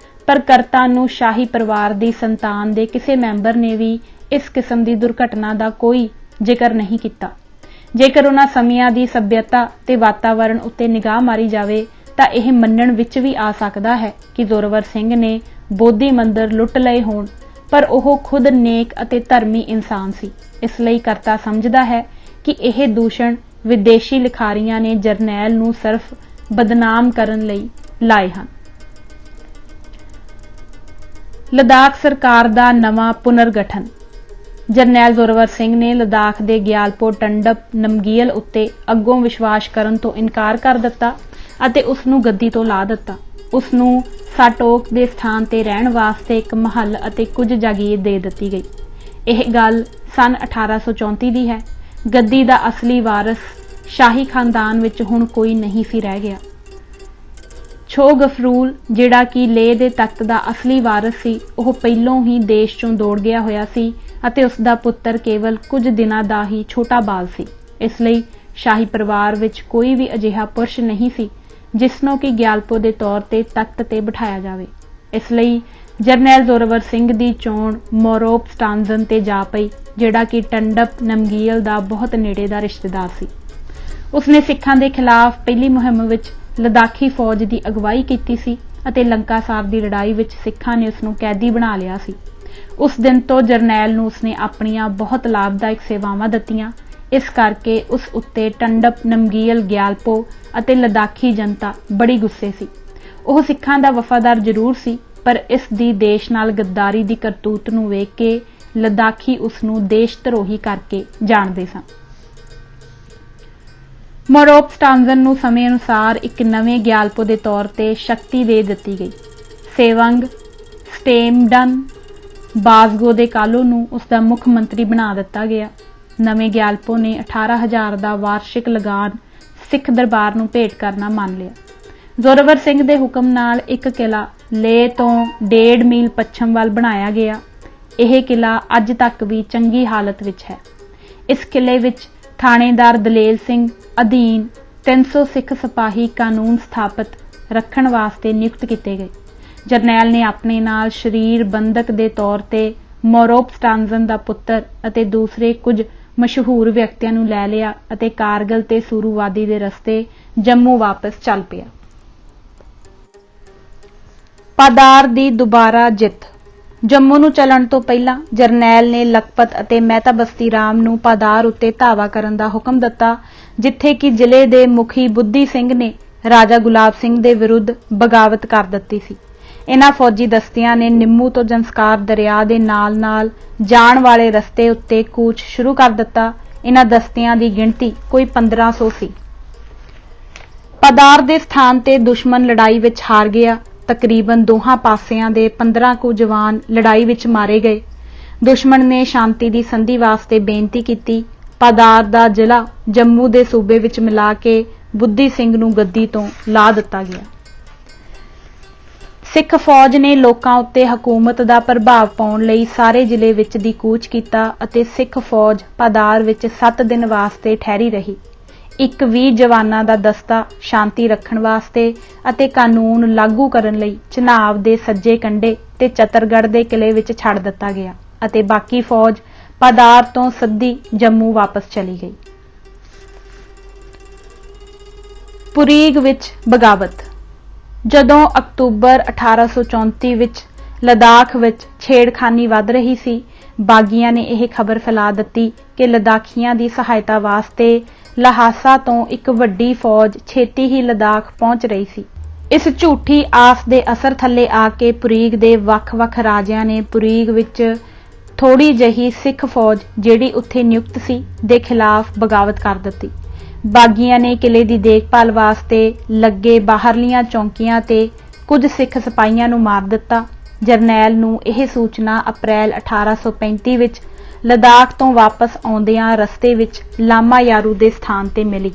ਪਰ ਕਰਤਾ ਨੂੰ ਸ਼ਾਹੀ ਪਰਿਵਾਰ ਦੀ ਸੰਤਾਨ ਦੇ ਕਿਸੇ ਮੈਂਬਰ ਨੇ ਵੀ ਇਸ ਕਿਸਮ ਦੀ ਦੁਰਘਟਨਾ ਦਾ ਕੋਈ ਜ਼ਿਕਰ ਨਹੀਂ ਕੀਤਾ। ਜੇਕਰ ਉਹਨਾਂ ਸਮਿਆਂ ਦੀ ਸੱਭਿਅਤਾ ਤੇ ਵਾਤਾਵਰਣ ਉੱਤੇ ਨਿਗਾਹ ਮਾਰੀ ਜਾਵੇ ਤਾਂ ਇਹ ਮੰਨਣ ਵਿੱਚ ਵੀ ਆ ਸਕਦਾ ਹੈ ਕਿ ਜ਼ੋਰਾਵਰ ਸਿੰਘ ਨੇ ਬੋਧੀ ਮੰਦਰ ਲੁੱਟ ਲਏ ਹੋਣ, ਪਰ ਉਹ ਖੁਦ ਨੇਕ ਅਤੇ ਧਰਮੀ ਇਨਸਾਨ ਸੀ। ਇਸ ਲਈ ਕਰਤਾ ਸਮਝਦਾ ਹੈ ਕਿ ਇਹ ਦੂਸ਼ਣ ਵਿਦੇਸ਼ੀ ਲਿਖਾਰੀਆਂ ਨੇ ਜਰਨੈਲ ਨੂੰ ਸਿਰਫ ਬਦਨਾਮ ਕਰਨ ਲਈ ਲਾਏ ਹਨ। ਲਦਾਖ ਸਰਕਾਰ ਦਾ ਨਵਾਂ ਪੁਨਰਗਠਨ। ਜਰਨੈਲ ਜ਼ੋਰਾਵਰ ਸਿੰਘ ਨੇ ਲਦਾਖ ਦੇ ਗਿਆਲਪੋ ਟੰਡਪ ਨਮਗੀਅਲ ਉੱਤੇ ਅੱਗੋਂ ਵਿਸ਼ਵਾਸ ਕਰਨ ਤੋਂ ਇਨਕਾਰ ਕਰ ਦਿੱਤਾ ਅਤੇ ਉਸ ਨੂੰ ਗੱਦੀ ਤੋਂ ਲਾ ਦਿੱਤਾ। ਉਸ ਨੂੰ ਸਾਟੋਕ ਦੇ ਸਥਾਨ ਤੇ ਰਹਿਣ ਵਾਸਤੇ ਇੱਕ ਮਹੱਲ ਅਤੇ ਕੁਝ ਜਾਗੀਰ ਦੇ ਦਿੱਤੀ ਗਈ। ਇਹ ਗੱਲ ਸਨ 1834 ਦੀ ਹੈ। ਗੱਦੀ ਦਾ ਅਸਲੀ ਵਾਰਸ ਸ਼ਾਹੀ ਖਾਨਦਾਨ ਵਿੱਚ ਹੁਣ ਕੋਈ ਨਹੀਂ ਸੀ ਰਹਿ ਗਿਆ। ਛੋ ਗਫਰੂਲ, ਜਿਹੜਾ ਕਿ ਲੇਹ ਦੇ ਤਖਤ ਦਾ ਅਸਲੀ ਵਾਰਸ ਸੀ, ਉਹ ਪਹਿਲੋਂ ਹੀ ਦੇਸ਼ ਚੋਂ ਦੌੜ ਗਿਆ ਹੋਇਆ ਸੀ ਅਤੇ ਉਸ ਦਾ ਪੁੱਤਰ ਕੇਵਲ ਕੁਝ ਦਿਨਾਂ ਦਾ ਹੀ ਛੋਟਾ ਬਾਲ ਸੀ। ਇਸ ਲਈ ਸ਼ਾਹੀ ਪਰਿਵਾਰ ਵਿੱਚ ਕੋਈ ਵੀ ਅਜਿਹਾ ਪੁਰਸ਼ ਨਹੀਂ ਸੀ ਜਿਸ ਨੂੰ ਕਿ ਗਿਆਲਪੋ ਦੇ ਤੌਰ ਤੇ ਤਖਤ ਤੇ ਬਿਠਾਇਆ ਜਾਵੇ। ਇਸ ਲਈ ਜਰਨੈਲ ਜ਼ੋਰਾਵਰ ਸਿੰਘ ਦੀ ਚੋਣ ਮੋਰੋਪ ਸਟਾਂਜ਼ਨ ਤੇ ਜਾ ਪਈ, ਜਿਹੜਾ ਕਿ ਟੰਡਪ ਨਮਗੀਅਲ ਦਾ ਬਹੁਤ ਨੇੜੇ ਦਾ ਰਿਸ਼ਤੇਦਾਰ ਸੀ। ਉਸਨੇ ਸਿੱਖਾਂ ਦੇ ਖਿਲਾਫ ਪਹਿਲੀ ਮੁਹਿੰਮ ਵਿੱਚ ਲਦਾਖੀ ਫੌਜ ਦੀ ਅਗਵਾਈ ਕੀਤੀ ਸੀ ਅਤੇ ਲੰਕਾਸਾਰ ਦੀ ਲੜਾਈ ਵਿੱਚ ਸਿੱਖਾਂ ਨੇ ਉਸ ਨੂੰ ਕੈਦੀ ਬਣਾ ਲਿਆ ਸੀ। ਉਸ ਦਿਨ ਤੋਂ ਜਰਨੈਲ ਨੂੰ ਉਸਨੇ ਆਪਣੀਆਂ ਬਹੁਤ ਲਾਭਦਾਇਕ ਸੇਵਾਵਾਂ ਦਿੱਤੀਆਂ। ਇਸ ਕਰਕੇ ਉਸ ਉੱਤੇ ਟੰਡਪ ਨਮਗੀਅਲ ਗਿਆਲਪੋ ਅਤੇ ਲਦਾਖੀ ਜਨਤਾ ਬੜੀ ਗੁੱਸੇ ਸੀ। ਉਹ ਸਿੱਖਾਂ ਦਾ ਵਫਾਦਾਰ ਜ਼ਰੂਰ ਸੀ, ਪਰ ਇਸ ਦੀ ਦੇਸ਼ ਨਾਲ ਗੱਦਾਰੀ ਦੀ ਕਰਤੂਤ ਨੂੰ ਵੇਖ ਕੇ ਲਦਾਖੀ ਉਸ ਨੂੰ ਦੇਸ਼ ਧਰੋਹੀ ਕਰਕੇ ਜਾਣਦੇ ਸਨ। ਮੋਰੋਪ ਸਟਾਂਜ਼ਨ ਨੂੰ ਸਮੇਂ ਅਨੁਸਾਰ ਇੱਕ ਨਵੇਂ ਗਿਆਲਪੋ ਦੇ ਤੌਰ ਤੇ ਸ਼ਕਤੀ ਦੇ ਦਿੱਤੀ ਗਈ। ਸੇਵੰਗ ਸਟੇਮਡਨ ਬਾਜ਼ਗੋ ਦੇ ਕਾਲੋ ਨੂੰ ਉਸ ਦਾ ਮੁੱਖ ਮੰਤਰੀ ਬਣਾ ਦਿੱਤਾ ਗਿਆ। ਨਵੇਂ ਗਿਆਲਪੋ ਨੇ 18,000 ਦਾ ਵਾਰਸ਼ਿਕ ਲਗਾਨ ਸਿੱਖ ਦਰਬਾਰ ਨੂੰ ਭੇਟ ਕਰਨਾ ਮੰਨ ਲਿਆ। ਜ਼ੋਰਾਵਰ ਸਿੰਘ ਦੇ ਹੁਕਮ ਨਾਲ ਇੱਕ ਕਿਲਾ ਲੇਹ ਤੋਂ 1.5 ਮੀਲ ਪੱਛਮ ਵੱਲ ਬਣਾਇਆ ਗਿਆ। ਇਹ ਕਿਲਾ ਅੱਜ ਤੱਕ ਵੀ ਚੰਗੀ ਹਾਲਤ ਵਿੱਚ ਹੈ। ਇਸ ਕਿਲੇ ਵਿੱਚ ਥਾਣੇਦਾਰ ਦਲੇਲ ਸਿੰਘ ਅਧੀਨ 300 ਸਿੱਖ ਸਿਪਾਹੀ ਕਾਨੂੰਨ ਸਥਾਪਿਤ ਰੱਖਣ ਵਾਸਤੇ ਨਿਯੁਕਤ ਕੀਤੇ ਗਏ। ਜਰਨੈਲ ਨੇ ਆਪਣੇ ਨਾਲ ਸ਼ਰੀਰ ਬੰਦਕ ਦੇ ਤੌਰ ਤੇ ਮੋਰੋਪ ਸਟਾਂਜ਼ਨ ਦਾ ਪੁੱਤਰ ਅਤੇ ਦੂਸਰੇ ਕੁਝ ਮਸ਼ਹੂਰ ਵਿਅਕਤੀਆਂ ਨੂੰ ਲੈ ਲਿਆ ਅਤੇ ਕਾਰਗਲ ਤੇ ਸੂਰੂਵਾਦੀ ਦੇ ਰਸਤੇ ਜੰਮੂ ਵਾਪਸ ਚੱਲ ਪਿਆ। ਪਾਦਾਰ ਦੀ ਦੁਬਾਰਾ ਜਿੱਤ। ਜੰਮੂ ਨੂੰ ਚੱਲਣ ਤੋਂ ਪਹਿਲਾਂ ਜਰਨੈਲ ਨੇ ਲਖਪਤ ਅਤੇ ਮਹਿਤਾ ਬਸਤੀ ਰਾਮ ਨੂੰ ਪਾਦਾਰ ਉੱਤੇ ਧਾਵਾ ਕਰਨ ਦਾ ਹੁਕਮ ਦਿੱਤਾ, ਜਿੱਥੇ ਕਿ ਜ਼ਿਲ੍ਹੇ ਦੇ ਮੁਖੀ ਬੁੱਧੀ ਸਿੰਘ ਨੇ ਰਾਜਾ ਗੁਲਾਬ ਸਿੰਘ ਦੇ ਵਿਰੁੱਧ ਬਗਾਵਤ ਕਰ ਦਿੱਤੀ ਸੀ। ਇਹਨਾਂ ਫੌਜੀ ਦਸਤਿਆਂ ਨੇ ਨਿੰਮੂ ਤੋਂ ਜੰਸਕਾਰ ਦਰਿਆ ਦੇ ਨਾਲ-ਨਾਲ ਜਾਣ ਵਾਲੇ ਰਸਤੇ ਉੱਤੇ ਕੂਚ ਸ਼ੁਰੂ ਕਰ ਦਿੱਤਾ। ਇਹਨਾਂ ਦਸਤਿਆਂ ਦੀ ਗਿਣਤੀ ਕੋਈ 1500 ਸੀ। ਪਾਦਾਰ ਦੇ ਸਥਾਨ ਤੇ ਦੁਸ਼ਮਣ ਲੜਾਈ ਵਿੱਚ ਹਾਰ ਗਿਆ। ਤਕਰੀਬਨ ਦੋਹਾਂ ਪਾਸਿਆਂ ਦੇ 15 ਕੁ ਜਵਾਨ ਲੜਾਈ ਵਿੱਚ ਮਾਰੇ ਗਏ। ਦੁਸ਼ਮਣ ਨੇ ਸ਼ਾਂਤੀ ਦੀ ਸੰਧੀ ਵਾਸਤੇ ਬੇਨਤੀ ਕੀਤੀ। ਪਾਦਾਰ ਦਾ ਜ਼ਿਲ੍ਹਾ ਜੰਮੂ ਦੇ ਸੂਬੇ ਵਿੱਚ ਮਿਲਾ ਕੇ ਬੁੱਧੀ ਸਿੰਘ ਨੂੰ ਗੱਦੀ ਤੋਂ ਲਾ ਦਿੱਤਾ ਗਿਆ। ਸਿੱਖ ਫੌਜ ਨੇ ਲੋਕਾਂ ਉੱਤੇ ਹਕੂਮਤ ਦਾ ਪ੍ਰਭਾਵ ਪਾਉਣ ਲਈ ਸਾਰੇ ਜ਼ਿਲ੍ਹੇ ਵਿੱਚ ਦੀ ਕੂਚ ਕੀਤਾ ਅਤੇ ਸਿੱਖ ਫੌਜ ਪਾਦਾਰ ਵਿੱਚ 7 ਦਿਨ ਵਾਸਤੇ ਠਹਿਰੀ ਰਹੀ। ਇੱਕ 20 ਜਵਾਨਾਂ ਦਾ ਦਸਤਾ ਸ਼ਾਂਤੀ ਰੱਖਣ ਵਾਸਤੇ ਅਤੇ ਕਾਨੂੰਨ ਲਾਗੂ ਕਰਨ ਲਈ ਚਨਾਬ ਦੇ ਸੱਜੇ ਕੰਢੇ ਤੇ ਚਤਰਗੜ੍ਹ ਦੇ ਕਿਲੇ ਵਿੱਚ ਛੱਡ ਦਿੱਤਾ ਗਿਆ ਅਤੇ ਬਾਕੀ ਫੌਜ ਪਾਦਾਰ ਤੋਂ ਸਿੱਧੀ ਜੰਮੂ ਵਾਪਸ ਚਲੀ ਗਈ। ਪੁਰੀਗ ਵਿੱਚ ਬਗਾਵਤ। ਜਦੋਂ ਅਕਤੂਬਰ 1834 ਵਿੱਚ ਲਦਾਖ ਵਿੱਚ ਛੇੜਖਾਨੀ ਵੱਧ ਰਹੀ ਸੀ, ਬਾਗੀਆਂ ਨੇ ਇਹ ਖਬਰ ਫੈਲਾ ਦਿੱਤੀ ਕਿ ਲਦਾਖੀਆਂ ਦੀ ਸਹਾਇਤਾ ਵਾਸਤੇ ਲਹਾਸਾ ਤੋਂ ਇੱਕ ਵੱਡੀ ਫੌਜ ਛੇਤੀ ਹੀ ਲਦਾਖ ਪਹੁੰਚ ਰਹੀ ਸੀ। ਇਸ ਝੂਠੀ ਆਸ ਦੇ ਅਸਰ ਥੱਲੇ ਆ ਕੇ ਪੁਰੀਗ ਦੇ ਵੱਖ-ਵੱਖ ਰਾਜਿਆਂ ਨੇ ਪੁਰੀਗ ਵਿੱਚ ਥੋੜੀ ਜਿਹੀ ਸਿੱਖ ਫੌਜ ਜਿਹੜੀ ਉੱਥੇ ਨਿਯੁਕਤ ਸੀ ਦੇ ਖਿਲਾਫ ਬਗਾਵਤ ਕਰ ਦਿੱਤੀ। ਬਾਗੀਆਂ ਨੇ ਕਿਲੇ ਦੀ ਦੇਖਭਾਲ ਵਾਸਤੇ ਲੱਗੇ ਬਾਹਰਲੀਆਂ ਚੌਂਕੀਆਂ ਤੇ ਕੁਝ ਸਿੱਖ ਸਿਪਾਹੀਆਂ ਨੂੰ ਮਾਰ ਦਿੱਤਾ। ਜਰਨੈਲ ਨੂੰ ਇਹ ਸੂਚਨਾ ਅਪ੍ਰੈਲ 1835 ਵਿੱਚ ਲਦਾਖ ਤੋਂ ਵਾਪਸ ਆਉਂਦਿਆਂ ਰਸਤੇ ਵਿੱਚ ਲਾਮਾ ਯਾਰੂ ਦੇ ਸਥਾਨ ਤੇ ਮਿਲੀ।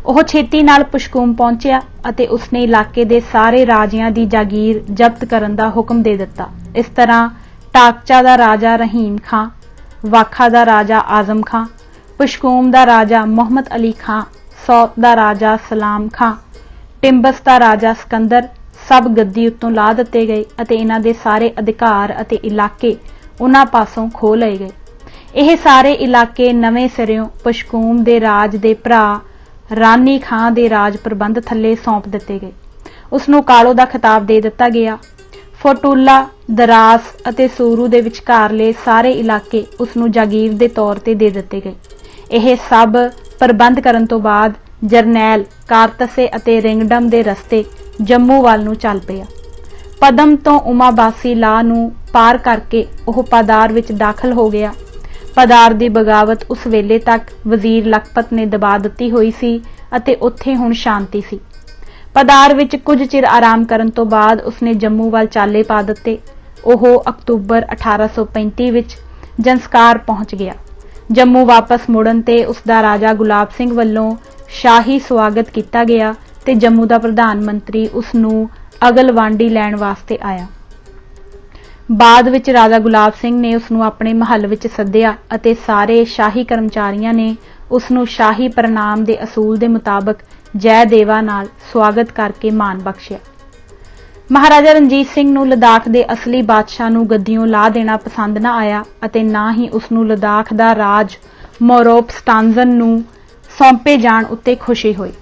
ਉਹ ਛੇਤੀ ਨਾਲ ਪੁਸ਼ਕੂਮ ਪਹੁੰਚਿਆ ਅਤੇ ਉਸਨੇ ਇਲਾਕੇ ਦੇ ਸਾਰੇ ਰਾਜਿਆਂ ਦੀ ਜਾਗੀਰ ਜ਼ਬਤ ਕਰਨ ਦਾ ਹੁਕਮ ਦੇ ਦਿੱਤਾ। ਇਸ ਤਰ੍ਹਾਂ ਟਾਕਚਾ ਦਾ ਰਾਜਾ ਰਹੀਮ ਖਾਂ, ਵਾਖਾ ਦਾ ਰਾਜਾ ਆਜ਼ਮ ਖਾਂ, ਪੁਸ਼ਕੂਮ ਦਾ ਰਾਜਾ ਮੁਹੰਮਦ ਅਲੀ ਖਾਂ, ਸੌਤ ਦਾ ਰਾਜਾ ਸਲਾਮ ਖਾਂ, ਟਿੰਬਸ ਦਾ ਰਾਜਾ ਸਿਕੰਦਰ ਸਭ ਗੱਦੀ ਉੱਤੋਂ ਲਾ ਦਿੱਤੇ ਗਏ ਅਤੇ ਇਹਨਾਂ ਦੇ ਸਾਰੇ ਅਧਿਕਾਰ ਅਤੇ ਇਲਾਕੇ ਉਹਨਾਂ ਪਾਸੋਂ ਖੋਹ ਲਏ ਗਏ। ਇਹ ਸਾਰੇ ਇਲਾਕੇ ਨਵੇਂ ਸਿਰਿਓਂ ਪੁਸ਼ਕੂਮ ਦੇ ਰਾਜ ਦੇ ਭਰਾ ਰਾਨੀ ਖਾਂ ਦੇ ਰਾਜ ਪ੍ਰਬੰਧ ਥੱਲੇ ਸੌਂਪ ਦਿੱਤੇ ਗਏ। ਉਸਨੂੰ ਕਾਲੋ ਦਾ ਖਿਤਾਬ ਦੇ ਦਿੱਤਾ ਗਿਆ। ਫੋਟੂਲਾ, ਦਰਾਸ ਅਤੇ ਸੂਰੂ ਦੇ ਵਿਚਕਾਰਲੇ ਸਾਰੇ ਇਲਾਕੇ ਉਸਨੂੰ ਜਾਗੀਰ ਦੇ ਤੌਰ ਤੇ ਦੇ ਦਿੱਤੇ ਗਏ। ਇਹ ਸਭ ਪ੍ਰਬੰਧ ਕਰਨ ਤੋਂ ਬਾਅਦ ਜਰਨੈਲ ਕਾਰਤਸੇ ਅਤੇ ਰਿੰਗਡਮ ਦੇ ਰਸਤੇ ਜੰਮੂ ਵੱਲ ਨੂੰ ਚੱਲ ਪਿਆ। ਪਦਮ ਤੋਂ ਉਮਾਬਾਸੀ ਲਾ ਨੂੰ ਪਾਰ ਕਰਕੇ ਉਹ ਪਾਦਾਰ ਵਿੱਚ ਦਾਖਲ ਹੋ ਗਿਆ। ਪਾਦਾਰ ਦੀ ਬਗਾਵਤ ਉਸ ਵੇਲੇ ਤੱਕ ਵਜ਼ੀਰ ਲਖਪਤ ਨੇ ਦਬਾ ਦਿੱਤੀ ਹੋਈ ਸੀ ਅਤੇ ਉੱਥੇ ਹੁਣ ਸ਼ਾਂਤੀ ਸੀ। ਪਾਦਾਰ ਵਿੱਚ ਕੁਝ ਚਿਰ ਆਰਾਮ ਕਰਨ ਤੋਂ ਬਾਅਦ ਉਸਨੇ ਜੰਮੂ ਵੱਲ ਚਾਲੇ ਪਾ ਦਿੱਤੇ। ਉਹ ਅਕਤੂਬਰ 1835 ਵਿੱਚ ਜੰਸਕਾਰ ਪਹੁੰਚ ਗਿਆ। ਜੰਮੂ ਵਾਪਸ ਮੁੜਨ ਤੇ ਉਸਦਾ ਰਾਜਾ ਗੁਲਾਬ ਸਿੰਘ ਵੱਲੋਂ ਸ਼ਾਹੀ ਸਵਾਗਤ ਕੀਤਾ ਗਿਆ ਤੇ ਜੰਮੂ ਦਾ ਪ੍ਰਧਾਨ ਮੰਤਰੀ ਉਸ ਨੂੰ ਅਗਲਵਾਂਡੀ ਲੈਣ ਵਾਸਤੇ ਆਇਆ। ਬਾਅਦ ਵਿੱਚ ਰਾਜਾ ਗੁਲਾਬ ਸਿੰਘ ਨੇ ਉਸ ਨੂੰ ਆਪਣੇ ਮਹੱਲ ਵਿੱਚ ਸੱਦਿਆ ਅਤੇ ਸਾਰੇ ਸ਼ਾਹੀ ਕਰਮਚਾਰੀਆਂ ਨੇ ਉਸ ਨੂੰ ਸ਼ਾਹੀ ਪ੍ਰਣਾਮ ਦੇ ਅਸੂਲ ਦੇ ਮੁਤਾਬਕ ਜੈ ਦੇਵਾ ਨਾਲ ਸਵਾਗਤ ਕਰਕੇ ਮਾਣ ਬਖਸ਼ਿਆ। ਮਹਾਰਾਜਾ ਰਣਜੀਤ ਸਿੰਘ ਨੂੰ ਲਦਾਖ ਦੇ ਅਸਲੀ ਬਾਦਸ਼ਾਹ ਨੂੰ ਗੱਦੀਓਂ ਲਾ ਦੇਣਾ ਪਸੰਦ ਨਾ ਆਇਆ ਅਤੇ ਨਾ ਹੀ ਉਸ ਨੂੰ ਲਦਾਖ ਦਾ ਰਾਜ ਮੋਰੋਪ ਸਟਾਂਜ਼ਨ ਨੂੰ ਸੌਂਪੇ ਜਾਣ ਉੱਤੇ ਖੁਸ਼ੀ ਹੋਈ।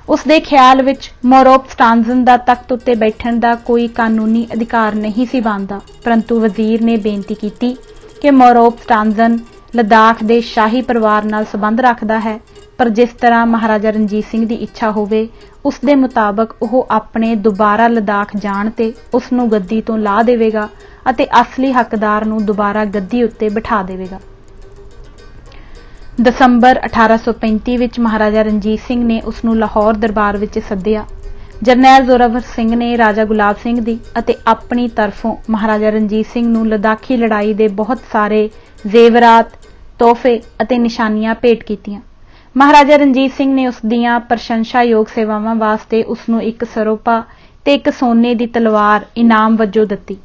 ਉਸ ਦੇ ਖਿਆਲ ਵਿੱਚ ਮੋਰੋਪ ਸਟਾਂਜ਼ਨ ਦਾ ਤਖਤ ਉੱਤੇ ਬੈਠਣ ਦਾ ਕੋਈ ਕਾਨੂੰਨੀ ਅਧਿਕਾਰ ਨਹੀਂ ਸੀ ਬਣਦਾ, ਪਰੰਤੂ ਵਜ਼ੀਰ ਨੇ ਬੇਨਤੀ ਕੀਤੀ ਕਿ ਮੋਰੋਪ ਸਟਾਂਜ਼ਨ ਲਦਾਖ ਦੇ ਸ਼ਾਹੀ ਪਰਿਵਾਰ ਨਾਲ ਸੰਬੰਧ ਰੱਖਦਾ ਹੈ, ਪਰ ਜਿਸ ਤਰ੍ਹਾਂ ਮਹਾਰਾਜਾ ਰਣਜੀਤ ਸਿੰਘ ਦੀ ਇੱਛਾ ਹੋਵੇ ਉਸ ਦੇ ਮੁਤਾਬਕ ਉਹ ਆਪਣੇ ਦੁਬਾਰਾ ਲਦਾਖ ਜਾਣ ਤੇ ਉਸ ਨੂੰ ਗੱਦੀ ਤੋਂ ਲਾ ਦੇਵੇਗਾ ਅਤੇ ਅਸਲੀ ਹੱਕਦਾਰ ਨੂੰ ਦੁਬਾਰਾ ਗੱਦੀ ਉੱਤੇ ਬਿਠਾ ਦੇਵੇਗਾ। ਦਸੰਬਰ 1835 ਵਿੱਚ ਮਹਾਰਾਜਾ ਰਣਜੀਤ ਸਿੰਘ ਨੇ ਉਸ ਨੂੰ ਲਾਹੌਰ ਦਰਬਾਰ ਵਿੱਚ ਸੱਦਿਆ। ਜਰਨੈਲ ਜ਼ੋਰਾਵਰ ਸਿੰਘ ਨੇ ਰਾਜਾ ਗੁਲਾਬ ਸਿੰਘ ਦੀ ਅਤੇ ਆਪਣੀ ਤਰਫੋਂ ਮਹਾਰਾਜਾ ਰਣਜੀਤ ਸਿੰਘ ਨੂੰ ਲਦਾਖੀ ਲੜਾਈ ਦੇ ਬਹੁਤ ਸਾਰੇ ਜ਼ੇਵਰਾਤ, ਤੋਹਫੇ ਅਤੇ ਨਿਸ਼ਾਨੀਆਂ ਭੇਟ ਕੀਤੀਆਂ। ਮਹਾਰਾਜਾ ਰਣਜੀਤ ਸਿੰਘ ਨੇ ਉਸ ਦੀਆਂ ਪ੍ਰਸ਼ੰਸਾਯੋਗ ਸੇਵਾਵਾਂ ਵਾਸਤੇ ਉਸ ਨੂੰ ਇੱਕ ਸਰੋਪਾ ਤੇ ਇੱਕ ਸੋਨੇ ਦੀ ਤਲਵਾਰ ਇਨਾਮ ਵਜੋਂ ਦਿੱਤੀ।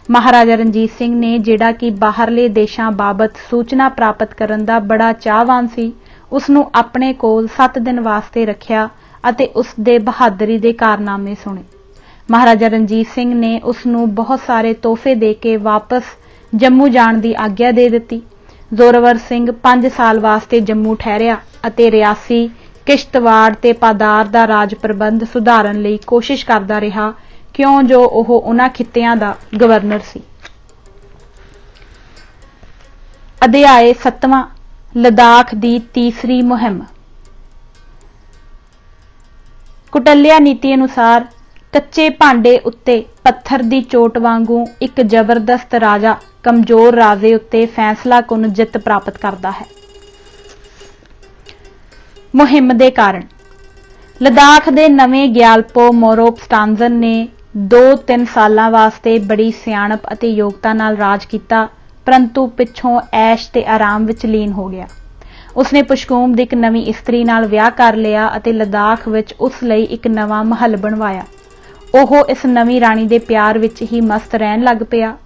ਮਹਾਰਾਜਾ ਰਣਜੀਤ ਸਿੰਘ ਨੇ, ਜਿਹੜਾ ਕਿ ਬਾਹਰਲੇ ਦੇਸ਼ਾਂ ਬਾਬਤ ਸੂਚਨਾ ਪ੍ਰਾਪਤ ਕਰਨ ਦਾ ਬੜਾ ਚਾਹਵਾਨ ਸੀ, ਉਸ ਨੂੰ ਆਪਣੇ ਕੋਲ 7 ਦਿਨ ਵਾਸਤੇ ਰੱਖਿਆ ਅਤੇ ਉਸ ਦੇ ਬਹਾਦਰੀ ਦੇ ਕਾਰਨਾਮੇ ਸੁਣੇ। ਮਹਾਰਾਜਾ ਰਣਜੀਤ ਸਿੰਘ ਨੇ ਉਸ ਨੂੰ ਬਹੁਤ ਸਾਰੇ ਤੋਹਫੇ ਦੇ ਕੇ ਵਾਪਸ ਜੰਮੂ ਜਾਣ ਦੀ ਆਗਿਆ ਦੇ ਦਿੱਤੀ। ਜ਼ੋਰਾਵਰ ਸਿੰਘ 5 ਸਾਲ ਵਾਸਤੇ ਜੰਮੂ ਠਹਿਰਿਆ ਅਤੇ ਰਿਆਸੀ, ਕਿਸ਼ਤਵਾੜ ਤੇ ਪਾਦਾਰ ਦਾ ਰਾਜ ਪ੍ਰਬੰਧ ਸੁਧਾਰਨ ਲਈ ਕੋਸ਼ਿਸ਼ ਕਰਦਾ ਰਿਹਾ, ਕਿਉਂ ਜੋ ਉਹ ਉਹਨਾਂ ਖਿੱਤਿਆਂ ਦਾ ਗਵਰਨਰ ਸੀ। ਅਧਿਆਇ 7ਵਾਂ ਲਦਾਖ ਦੀ ਤੀਸਰੀ ਮੁਹਿੰਮ। ਕੁਟਲਿਆ ਨੀਤੀ ਅਨੁਸਾਰ ਕੱਚੇ ਭਾਂਡੇ ਉੱਤੇ ਪੱਥਰ ਦੀ ਚੋਟ ਵਾਂਗੂ ਇੱਕ ਜ਼ਬਰਦਸਤ ਰਾਜਾ ਕਮਜ਼ੋਰ ਰਾਜੇ ਉੱਤੇ ਫੈਸਲਾਕੁੰਨ ਜਿੱਤ ਪ੍ਰਾਪਤ ਕਰਦਾ ਹੈ। ਮੁਹਿੰਮ ਦੇ ਕਾਰਨ। ਲਦਾਖ ਦੇ ਨਵੇਂ ਗਿਆਲਪੋ ਮੋਰੋਪ ਸਟਾਂਜ਼ਨ ਨੇ 2-3 ਸਾਲਾਂ ਵਾਸਤੇ ਬੜੀ ਸਿਆਣਪ ਅਤੇ ਯੋਗਤਾ ਨਾਲ ਰਾਜ ਕੀਤਾ, ਪਰੰਤੂ ਪਿੱਛੋਂ ਐਸ਼ ਤੇ ਆਰਾਮ ਵਿੱਚ ਲੀਨ ਹੋ ਗਿਆ। ਉਸਨੇ ਪੁਸ਼ਕੂਮ ਦੀ ਇੱਕ ਨਵੀਂ ਇਸਤਰੀ ਨਾਲ ਵਿਆਹ ਕਰ ਲਿਆ ਅਤੇ ਲਦਾਖ ਵਿੱਚ ਉਸ ਲਈ ਇੱਕ ਨਵਾਂ ਮਹੱਲ ਬਣਵਾਇਆ। ਉਹ ਇਸ ਨਵੀਂ ਰਾਣੀ ਦੇ ਪਿਆਰ ਵਿੱਚ ਹੀ ਮਸਤ ਰਹਿਣ ਲੱਗ ਪਿਆ।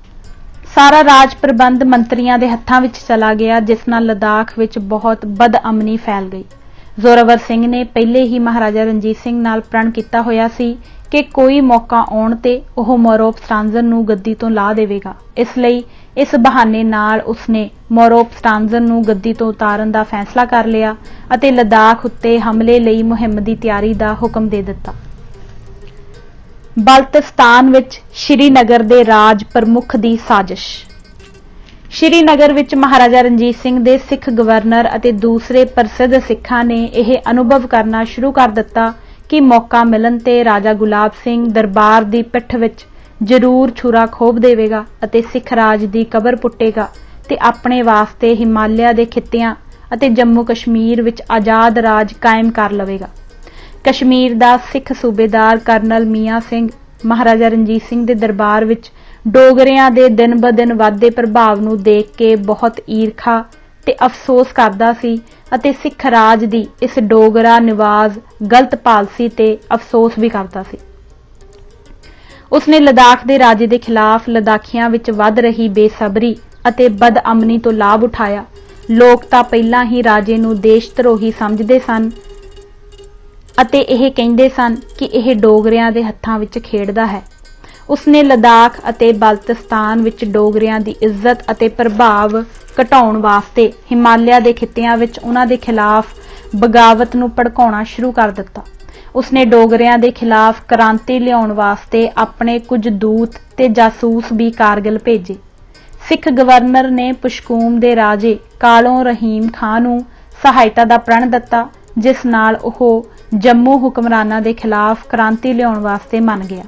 ਸਾਰਾ ਰਾਜ ਪ੍ਰਬੰਧ ਮੰਤਰੀਆਂ ਦੇ ਹੱਥਾਂ ਵਿੱਚ ਚਲਾ ਗਿਆ, ਜਿਸ ਨਾਲ ਲਦਾਖ ਵਿੱਚ ਬਹੁਤ ਬਦਅਮਨੀ ਫੈਲ ਗਈ। ਜ਼ੋਰਾਵਰ ਸਿੰਘ ਨੇ ਪਹਿਲੇ ਹੀ ਮਹਾਰਾਜਾ ਰਣਜੀਤ ਸਿੰਘ ਨਾਲ ਪ੍ਰਣ ਕੀਤਾ ਹੋਇਆ ਸੀ ਕਿ ਕੋਈ ਮੌਕਾ ਆਉਣ ਤੇ ਉਹ ਮੋਰੋਪਸਟਾਂਜ਼ਨ ਨੂੰ ਗੱਦੀ ਤੋਂ ਲਾ ਦੇਵੇਗਾ। ਇਸ ਲਈ ਇਸ ਬਹਾਨੇ ਨਾਲ ਉਸਨੇ ਮੋਰੋਪਸਟਾਂਜ਼ਨ ਨੂੰ ਗੱਦੀ ਤੋਂ ਉਤਾਰਨ ਦਾ ਫੈਸਲਾ ਕਰ ਲਿਆ ਅਤੇ ਲਦਾਖ ਉੱਤੇ ਹਮਲੇ ਲਈ ਮੁਹਿੰਮ ਦੀ ਤਿਆਰੀ ਦਾ ਹੁਕਮ ਦੇ ਦਿੱਤਾ। ਬਲਤਿਸਤਾਨ ਵਿੱਚ ਸ਼੍ਰੀਨਗਰ ਦੇ ਰਾਜ ਪ੍ਰਮੁੱਖ ਦੀ ਸਾਜ਼ਿਸ਼। ਸ਼੍ਰੀਨਗਰ ਵਿੱਚ ਮਹਾਰਾਜਾ ਰਣਜੀਤ ਸਿੰਘ ਦੇ ਸਿੱਖ ਗਵਰਨਰ ਅਤੇ ਦੂਸਰੇ ਪ੍ਰਸਿੱਧ ਸਿੱਖਾਂ ਨੇ ਇਹ ਅਨੁਭਵ ਕਰਨਾ ਸ਼ੁਰੂ ਕਰ ਦਿੱਤਾ ਕਿ ਮੌਕਾ ਮਿਲਣ ਤੇ ਰਾਜਾ ਗੁਲਾਬ ਸਿੰਘ ਦਰਬਾਰ ਦੀ ਪਿੱਠ ਵਿੱਚ ਜ਼ਰੂਰ ਛੁਰਾ ਖੋਭ ਦੇਵੇਗਾ ਅਤੇ ਸਿੱਖ ਰਾਜ ਦੀ ਕਬਰ ਪੁੱਟੇਗਾ ਤੇ ਆਪਣੇ ਵਾਸਤੇ ਹਿਮਾਲਿਆ ਦੇ ਖਿੱਤਿਆਂ ਅਤੇ ਜੰਮੂ ਕਸ਼ਮੀਰ ਵਿੱਚ ਆਜ਼ਾਦ ਰਾਜ ਕਾਇਮ ਕਰ ਲਵੇਗਾ। ਕਸ਼ਮੀਰ ਦਾ ਸਿੱਖ ਸੂਬੇਦਾਰ ਕਰਨਲ ਮੀਆਂ ਸਿੰਘ ਮਹਾਰਾਜਾ ਰਣਜੀਤ ਸਿੰਘ ਦੇ ਦਰਬਾਰ ਵਿੱਚ ਡੋਗਰਿਆਂ ਦੇ ਦਿਨ-ਬ-ਦਿਨ ਵਧਦੇ ਪ੍ਰਭਾਵ ਨੂੰ ਦੇਖ ਕੇ ਬਹੁਤ ਈਰਖਾ ਤੇ ਅਫਸੋਸ ਕਰਦਾ ਸੀ ਅਤੇ ਸਿੱਖ ਰਾਜ ਦੀ ਇਸ ਡੋਗਰਾ ਨਿਵਾਜ਼ ਗਲਤ ਪਾਲਸੀ ਤੇ ਅਫਸੋਸ ਵੀ ਕਰਦਾ ਸੀ। ਉਸਨੇ ਲਦਾਖ ਦੇ ਰਾਜੇ ਦੇ ਖਿਲਾਫ ਲਦਾਖੀਆਂ ਵਿੱਚ ਵੱਧ ਰਹੀ ਬੇਸਬਰੀ ਅਤੇ ਬਦਅਮਨੀ ਤੋਂ ਲਾਭ ਉਠਾਇਆ। ਲੋਕ ਤਾਂ ਪਹਿਲਾਂ ਹੀ ਰਾਜੇ ਨੂੰ ਦੇਸ਼ ਧਰੋਹੀ ਸਮਝਦੇ ਸਨ ਅਤੇ ਇਹ ਕਹਿੰਦੇ ਸਨ ਕਿ ਇਹ ਡੋਗਰਿਆਂ ਦੇ ਹੱਥਾਂ ਵਿੱਚ ਖੇਡਦਾ ਹੈ। ਉਸਨੇ ਲਦਾਖ ਅਤੇ ਬਲਤਿਸਤਾਨ ਵਿੱਚ ਡੋਗਰਿਆਂ ਦੀ ਇੱਜ਼ਤ ਅਤੇ ਪ੍ਰਭਾਵ ਘਟਾਉਣ ਵਾਸਤੇ ਹਿਮਾਲਿਆ ਦੇ ਖਿੱਤਿਆਂ ਵਿੱਚ ਉਹਨਾਂ ਦੇ ਖਿਲਾਫ ਬਗਾਵਤ ਨੂੰ ਭੜਕਾਉਣਾ ਸ਼ੁਰੂ ਕਰ ਦਿੱਤਾ। ਉਸਨੇ ਡੋਗਰਿਆਂ ਦੇ ਖਿਲਾਫ ਕ੍ਰਾਂਤੀ ਲਿਆਉਣ ਵਾਸਤੇ ਆਪਣੇ ਕੁਝ ਦੂਤ ਤੇ ਜਾਸੂਸ ਵੀ ਕਾਰਗਿਲ ਭੇਜੇ। ਸਿੱਖ ਗਵਰਨਰ ਨੇ ਪੁਸ਼ਕੂਮ ਦੇ ਰਾਜੇ ਕਾਲੋਂ ਰਹੀਮ ਖਾਂ ਨੂੰ ਸਹਾਇਤਾ ਦਾ ਪ੍ਰਣ ਦਿੱਤਾ, ਜਿਸ ਨਾਲ ਉਹ ਜੰਮੂ ਹੁਕਮਰਾਨਾਂ ਦੇ ਖਿਲਾਫ ਕ੍ਰਾਂਤੀ ਲਿਆਉਣ ਵਾਸਤੇ ਮੰਨ ਗਿਆ।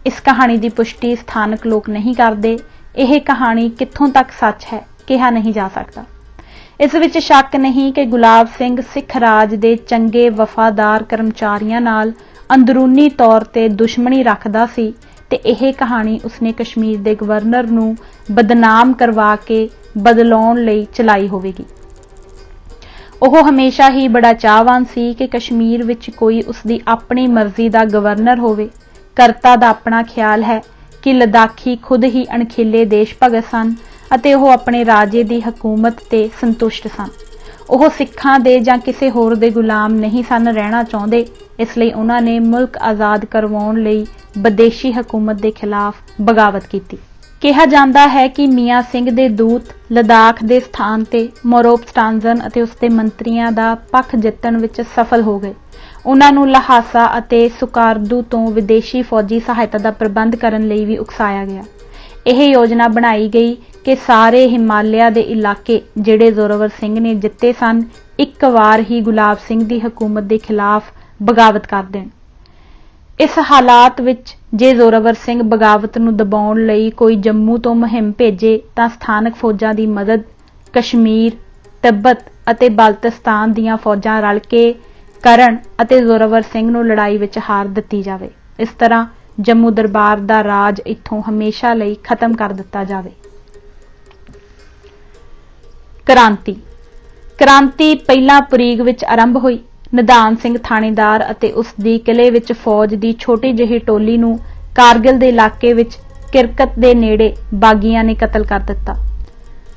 ਇਸ ਕਹਾਣੀ ਦੀ ਪੁਸ਼ਟੀ ਸਥਾਨਕ ਲੋਕ ਨਹੀਂ ਕਰਦੇ। ਇਹ ਕਹਾਣੀ ਕਿੱਥੋਂ ਤੱਕ ਸੱਚ ਹੈ ਕਿਹਾ ਨਹੀਂ ਜਾ ਸਕਦਾ। ਇਸ ਵਿੱਚ ਸ਼ੱਕ ਨਹੀਂ ਕਿ ਗੁਲਾਬ ਸਿੰਘ ਸਿੱਖ ਰਾਜ ਦੇ ਚੰਗੇ ਵਫਾਦਾਰ ਕਰਮਚਾਰੀਆਂ ਨਾਲ ਅੰਦਰੂਨੀ ਤੌਰ ਤੇ ਦੁਸ਼ਮਣੀ ਰੱਖਦਾ ਸੀ ਤੇ ਇਹ ਕਹਾਣੀ ਉਸਨੇ ਕਸ਼ਮੀਰ ਦੇ ਗਵਰਨਰ ਨੂੰ ਬਦਨਾਮ ਕਰਵਾ ਕੇ ਬਦਲਾਉਣ ਲਈ ਚਲਾਈ ਹੋਵੇਗੀ। ਉਹ ਹਮੇਸ਼ਾ ਹੀ ਬੜਾ ਚਾਹਵਾਨ ਸੀ ਕਿ ਕਸ਼ਮੀਰ ਵਿੱਚ ਕੋਈ ਉਸਦੀ ਆਪਣੀ ਮਰਜ਼ੀ ਦਾ ਗਵਰਨਰ ਹੋਵੇ। ਕਰਤਾ ਦਾ ਆਪਣਾ ਖਿਆਲ ਹੈ ਕਿ ਲਦਾਖੀ ਖੁਦ ਹੀ ਅਣਖੀਲੇ ਦੇਸ਼ ਭਗਤ ਸਨ ਅਤੇ ਉਹ ਆਪਣੇ ਰਾਜੇ ਦੀ ਹਕੂਮਤ ਤੇ ਸੰਤੁਸ਼ਟ ਸਨ। ਉਹ ਸਿੱਖਾਂ ਦੇ ਜਾਂ ਕਿਸੇ ਹੋਰ ਦੇ ਗੁਲਾਮ ਨਹੀਂ ਸਨ ਰਹਿਣਾ ਚਾਹੁੰਦੇ। ਇਸ ਲਈ ਉਹਨਾਂ ਨੇ ਮੁਲਕ ਆਜ਼ਾਦ ਕਰਵਾਉਣ ਲਈ ਵਿਦੇਸ਼ੀ ਹਕੂਮਤ ਦੇ ਖਿਲਾਫ ਬਗਾਵਤ ਕੀਤੀ। ਕਿਹਾ ਜਾਂਦਾ ਹੈ ਕਿ ਮੀਆਂ ਸਿੰਘ ਦੇ ਦੂਤ ਲਦਾਖ ਦੇ ਸਥਾਨ ਤੇ ਮੋਰੋਪਸਟਾਂਜ਼ਨ ਅਤੇ ਉਸਦੇ ਮੰਤਰੀਆਂ ਦਾ ਪੱਖ ਜਿੱਤਣ ਵਿੱਚ ਸਫਲ ਹੋ ਗਏ। ਉਹਨਾਂ ਨੂੰ ਲਹਾਸਾ ਅਤੇ ਸੁਕਾਰਦੂ ਤੋਂ ਵਿਦੇਸ਼ੀ ਫੌਜੀ ਸਹਾਇਤਾ ਦਾ ਪ੍ਰਬੰਧ ਕਰਨ ਲਈ ਵੀ ਉਕਸਾਇਆ ਗਿਆ। ਇਹ ਯੋਜਨਾ ਬਣਾਈ ਗਈ ਕਿ ਸਾਰੇ ਹਿਮਾਲਿਆ ਦੇ ਇਲਾਕੇ ਜਿਹੜੇ ਜ਼ੋਰਾਵਰ ਸਿੰਘ ਨੇ ਜਿੱਤੇ ਸਨ, ਇੱਕ ਵਾਰ ਹੀ ਗੁਲਾਬ ਸਿੰਘ ਦੀ ਹਕੂਮਤ ਦੇ ਖਿਲਾਫ ਬਗਾਵਤ ਕਰ ਦੇਣ। ਇਸ ਹਾਲਾਤ ਵਿੱਚ ਜੇ ਜ਼ੋਰਾਵਰ ਸਿੰਘ ਬਗਾਵਤ ਨੂੰ ਦਬਾਉਣ ਲਈ ਕੋਈ ਜੰਮੂ ਤੋਂ ਮੁਹਿੰਮ ਭੇਜੇ ਤਾਂ ਸਥਾਨਕ ਫੌਜਾਂ ਦੀ ਮਦਦ ਕਸ਼ਮੀਰ, ਤਿੱਬਤ ਅਤੇ ਬਲਤਿਸਤਾਨ ਦੀਆਂ ਫੌਜਾਂ ਰਲ ਕੇ ਕਰਨ ਅਤੇ ਜ਼ੋਰਾਵਰ ਸਿੰਘ ਨੂੰ ਲੜਾਈ ਵਿੱਚ ਹਾਰ ਦਿੱਤੀ ਜਾਵੇ। ਇਸ ਤਰ੍ਹਾਂ ਜੰਮੂ ਦਰਬਾਰ ਦਾ ਰਾਜ ਇੱਥੋਂ ਹਮੇਸ਼ਾ ਲਈ ਖਤਮ ਕਰ ਦਿੱਤਾ ਜਾਵੇ। ਕ੍ਰਾਂਤੀ ਪਹਿਲਾਂ ਪੁਰੀਗ ਵਿੱਚ ਆਰੰਭ ਹੋਈ। ਨਿਧਾਨ ਸਿੰਘ ਥਾਣੇਦਾਰ ਅਤੇ ਉਸ ਦੀ ਕਿਲੇ ਵਿੱਚ ਫੌਜ ਦੀ ਛੋਟੀ ਜਿਹੀ ਟੋਲੀ ਨੂੰ ਕਾਰਗਿਲ ਦੇ ਇਲਾਕੇ ਵਿੱਚ ਕਿਰਕਤ ਦੇ ਨੇੜੇ ਬਾਗੀਆਂ ਨੇ ਕਤਲ ਕਰ ਦਿੱਤਾ।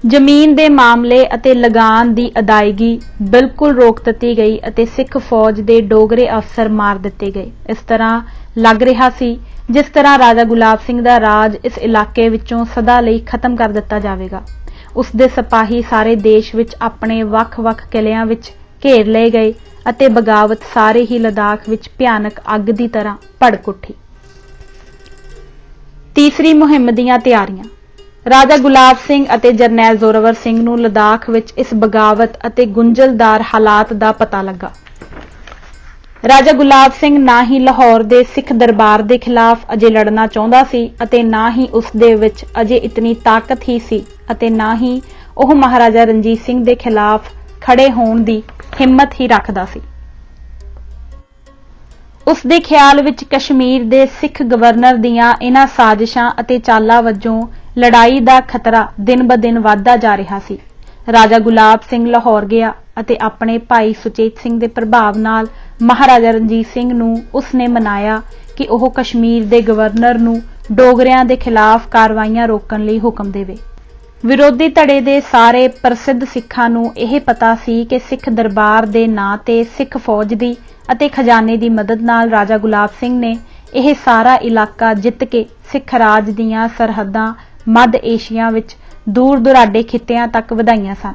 ਜ਼ਮੀਨ ਦੇ ਮਾਮਲੇ ਅਤੇ ਲਗਾਨ ਦੀ ਅਦਾਇਗੀ ਬਿਲਕੁਲ ਰੋਕ ਦਿੱਤੀ ਗਈ ਅਤੇ ਸਿੱਖ ਫੌਜ ਦੇ ਡੋਗਰੇ ਅਫਸਰ ਮਾਰ ਦਿੱਤੇ ਗਏ। ਇਸ ਤਰ੍ਹਾਂ ਲੱਗ ਰਿਹਾ ਸੀ ਜਿਸ ਤਰ੍ਹਾਂ ਰਾਜਾ ਗੁਲਾਬ ਸਿੰਘ ਦਾ ਰਾਜ ਇਸ ਇਲਾਕੇ ਵਿੱਚੋਂ ਸਦਾ ਲਈ ਖਤਮ ਕਰ ਦਿੱਤਾ ਜਾਵੇਗਾ। ਉਸ ਦੇ ਸਿਪਾਹੀ ਸਾਰੇ ਦੇਸ਼ ਵਿੱਚ ਆਪਣੇ ਵੱਖ-ਵੱਖ ਕਿਲਿਆਂ ਵਿੱਚ ਘੇਰ ਲਏ ਗਏ ਅਤੇ ਬਗਾਵਤ ਸਾਰੇ ਹੀ ਲਦਾਖ ਵਿੱਚ ਭਿਆਨਕ ਅੱਗ ਦੀ ਤਰ੍ਹਾਂ ਭੜਕ ਉੱਠੀ। ਤੀਸਰੀ ਮੁਹਿੰਮ ਦੀਆਂ ਤਿਆਰੀਆਂ। ਰਾਜਾ ਗੁਲਾਬ ਸਿੰਘ ਅਤੇ ਜਰਨੈਲ ਜ਼ੋਰਾਵਰ ਸਿੰਘ ਨੂੰ ਲਦਾਖ ਵਿੱਚ ਇਸ ਬਗਾਵਤ ਅਤੇ ਗੁੰਝਲਦਾਰ ਹਾਲਾਤ ਦਾ ਪਤਾ ਲੱਗਾ। ਰਾਜਾ ਗੁਲਾਬ ਸਿੰਘ ਨਾ ਹੀ ਲਾਹੌਰ ਦੇ ਸਿੱਖ ਦਰਬਾਰ ਦੇ ਖਿਲਾਫ ਅਜੇ ਲੜਨਾ ਚਾਹੁੰਦਾ ਸੀ ਅਤੇ ਨਾ ਹੀ ਉਸ ਦੇ ਵਿੱਚ ਅਜੇ ਇਤਨੀ ਤਾਕਤ ਹੀ ਸੀ ਅਤੇ ਨਾ ਹੀ ਉਹ ਮਹਾਰਾਜਾ ਰਣਜੀਤ ਸਿੰਘ ਦੇ ਖਿਲਾਫ ਖੜੇ ਹੋਣ ਦੀ ਹਿੰਮਤ ਹੀ ਰੱਖਦਾ ਸੀ। ਉਸ ਦੇ ਖਿਆਲ ਵਿੱਚ ਕਸ਼ਮੀਰ ਦੇ ਸਿੱਖ ਗਵਰਨਰ ਦੀਆਂ ਇਹਨਾਂ ਸਾਜ਼ਿਸ਼ਾਂ ਅਤੇ ਚਾਲਾਂ ਵਜੋਂ ਲੜਾਈ ਦਾ ਖਤਰਾ ਦਿਨ-ਬ-ਦਿਨ ਵਧਦਾ ਜਾ ਰਿਹਾ ਸੀ। ਰਾਜਾ ਗੁਲਾਬ ਸਿੰਘ ਲਾਹੌਰ ਗਿਆ ਅਤੇ ਆਪਣੇ ਭਾਈ ਸੁਚੇਤ ਸਿੰਘ ਦੇ ਪ੍ਰਭਾਵ ਨਾਲ ਮਹਾਰਾਜਾ ਰਣਜੀਤ ਸਿੰਘ ਨੂੰ ਉਸਨੇ ਮਨਾਇਆ ਕਿ ਉਹ ਕਸ਼ਮੀਰ ਦੇ ਗਵਰਨਰ ਨੂੰ ਡੋਗਰਿਆਂ ਦੇ ਖਿਲਾਫ ਕਾਰਵਾਈਆਂ ਰੋਕਣ ਲਈ ਹੁਕਮ ਦੇਵੇ। ਵਿਰੋਧੀ ਧੜੇ ਦੇ ਸਾਰੇ ਪ੍ਰਸਿੱਧ ਸਿੱਖਾਂ ਨੂੰ ਇਹ ਪਤਾ ਸੀ ਕਿ ਸਿੱਖ ਦਰਬਾਰ ਦੇ ਨਾਂ ਤੇ ਸਿੱਖ ਫੌਜ ਦੀ ਅਤੇ ਖਜ਼ਾਨੇ ਦੀ ਮਦਦ ਨਾਲ ਰਾਜਾ ਗੁਲਾਬ ਸਿੰਘ ਨੇ ਇਹ ਸਾਰਾ ਇਲਾਕਾ ਜਿੱਤ ਕੇ ਸਿੱਖ ਰਾਜ ਦੀਆਂ ਸਰਹੱਦਾਂ ਮੱਧ ਏਸ਼ੀਆ ਵਿੱਚ ਦੂਰ ਦੁਰਾਡੇ ਖਿੱਤਿਆਂ ਤੱਕ ਵਧਾਈਆਂ ਸਨ।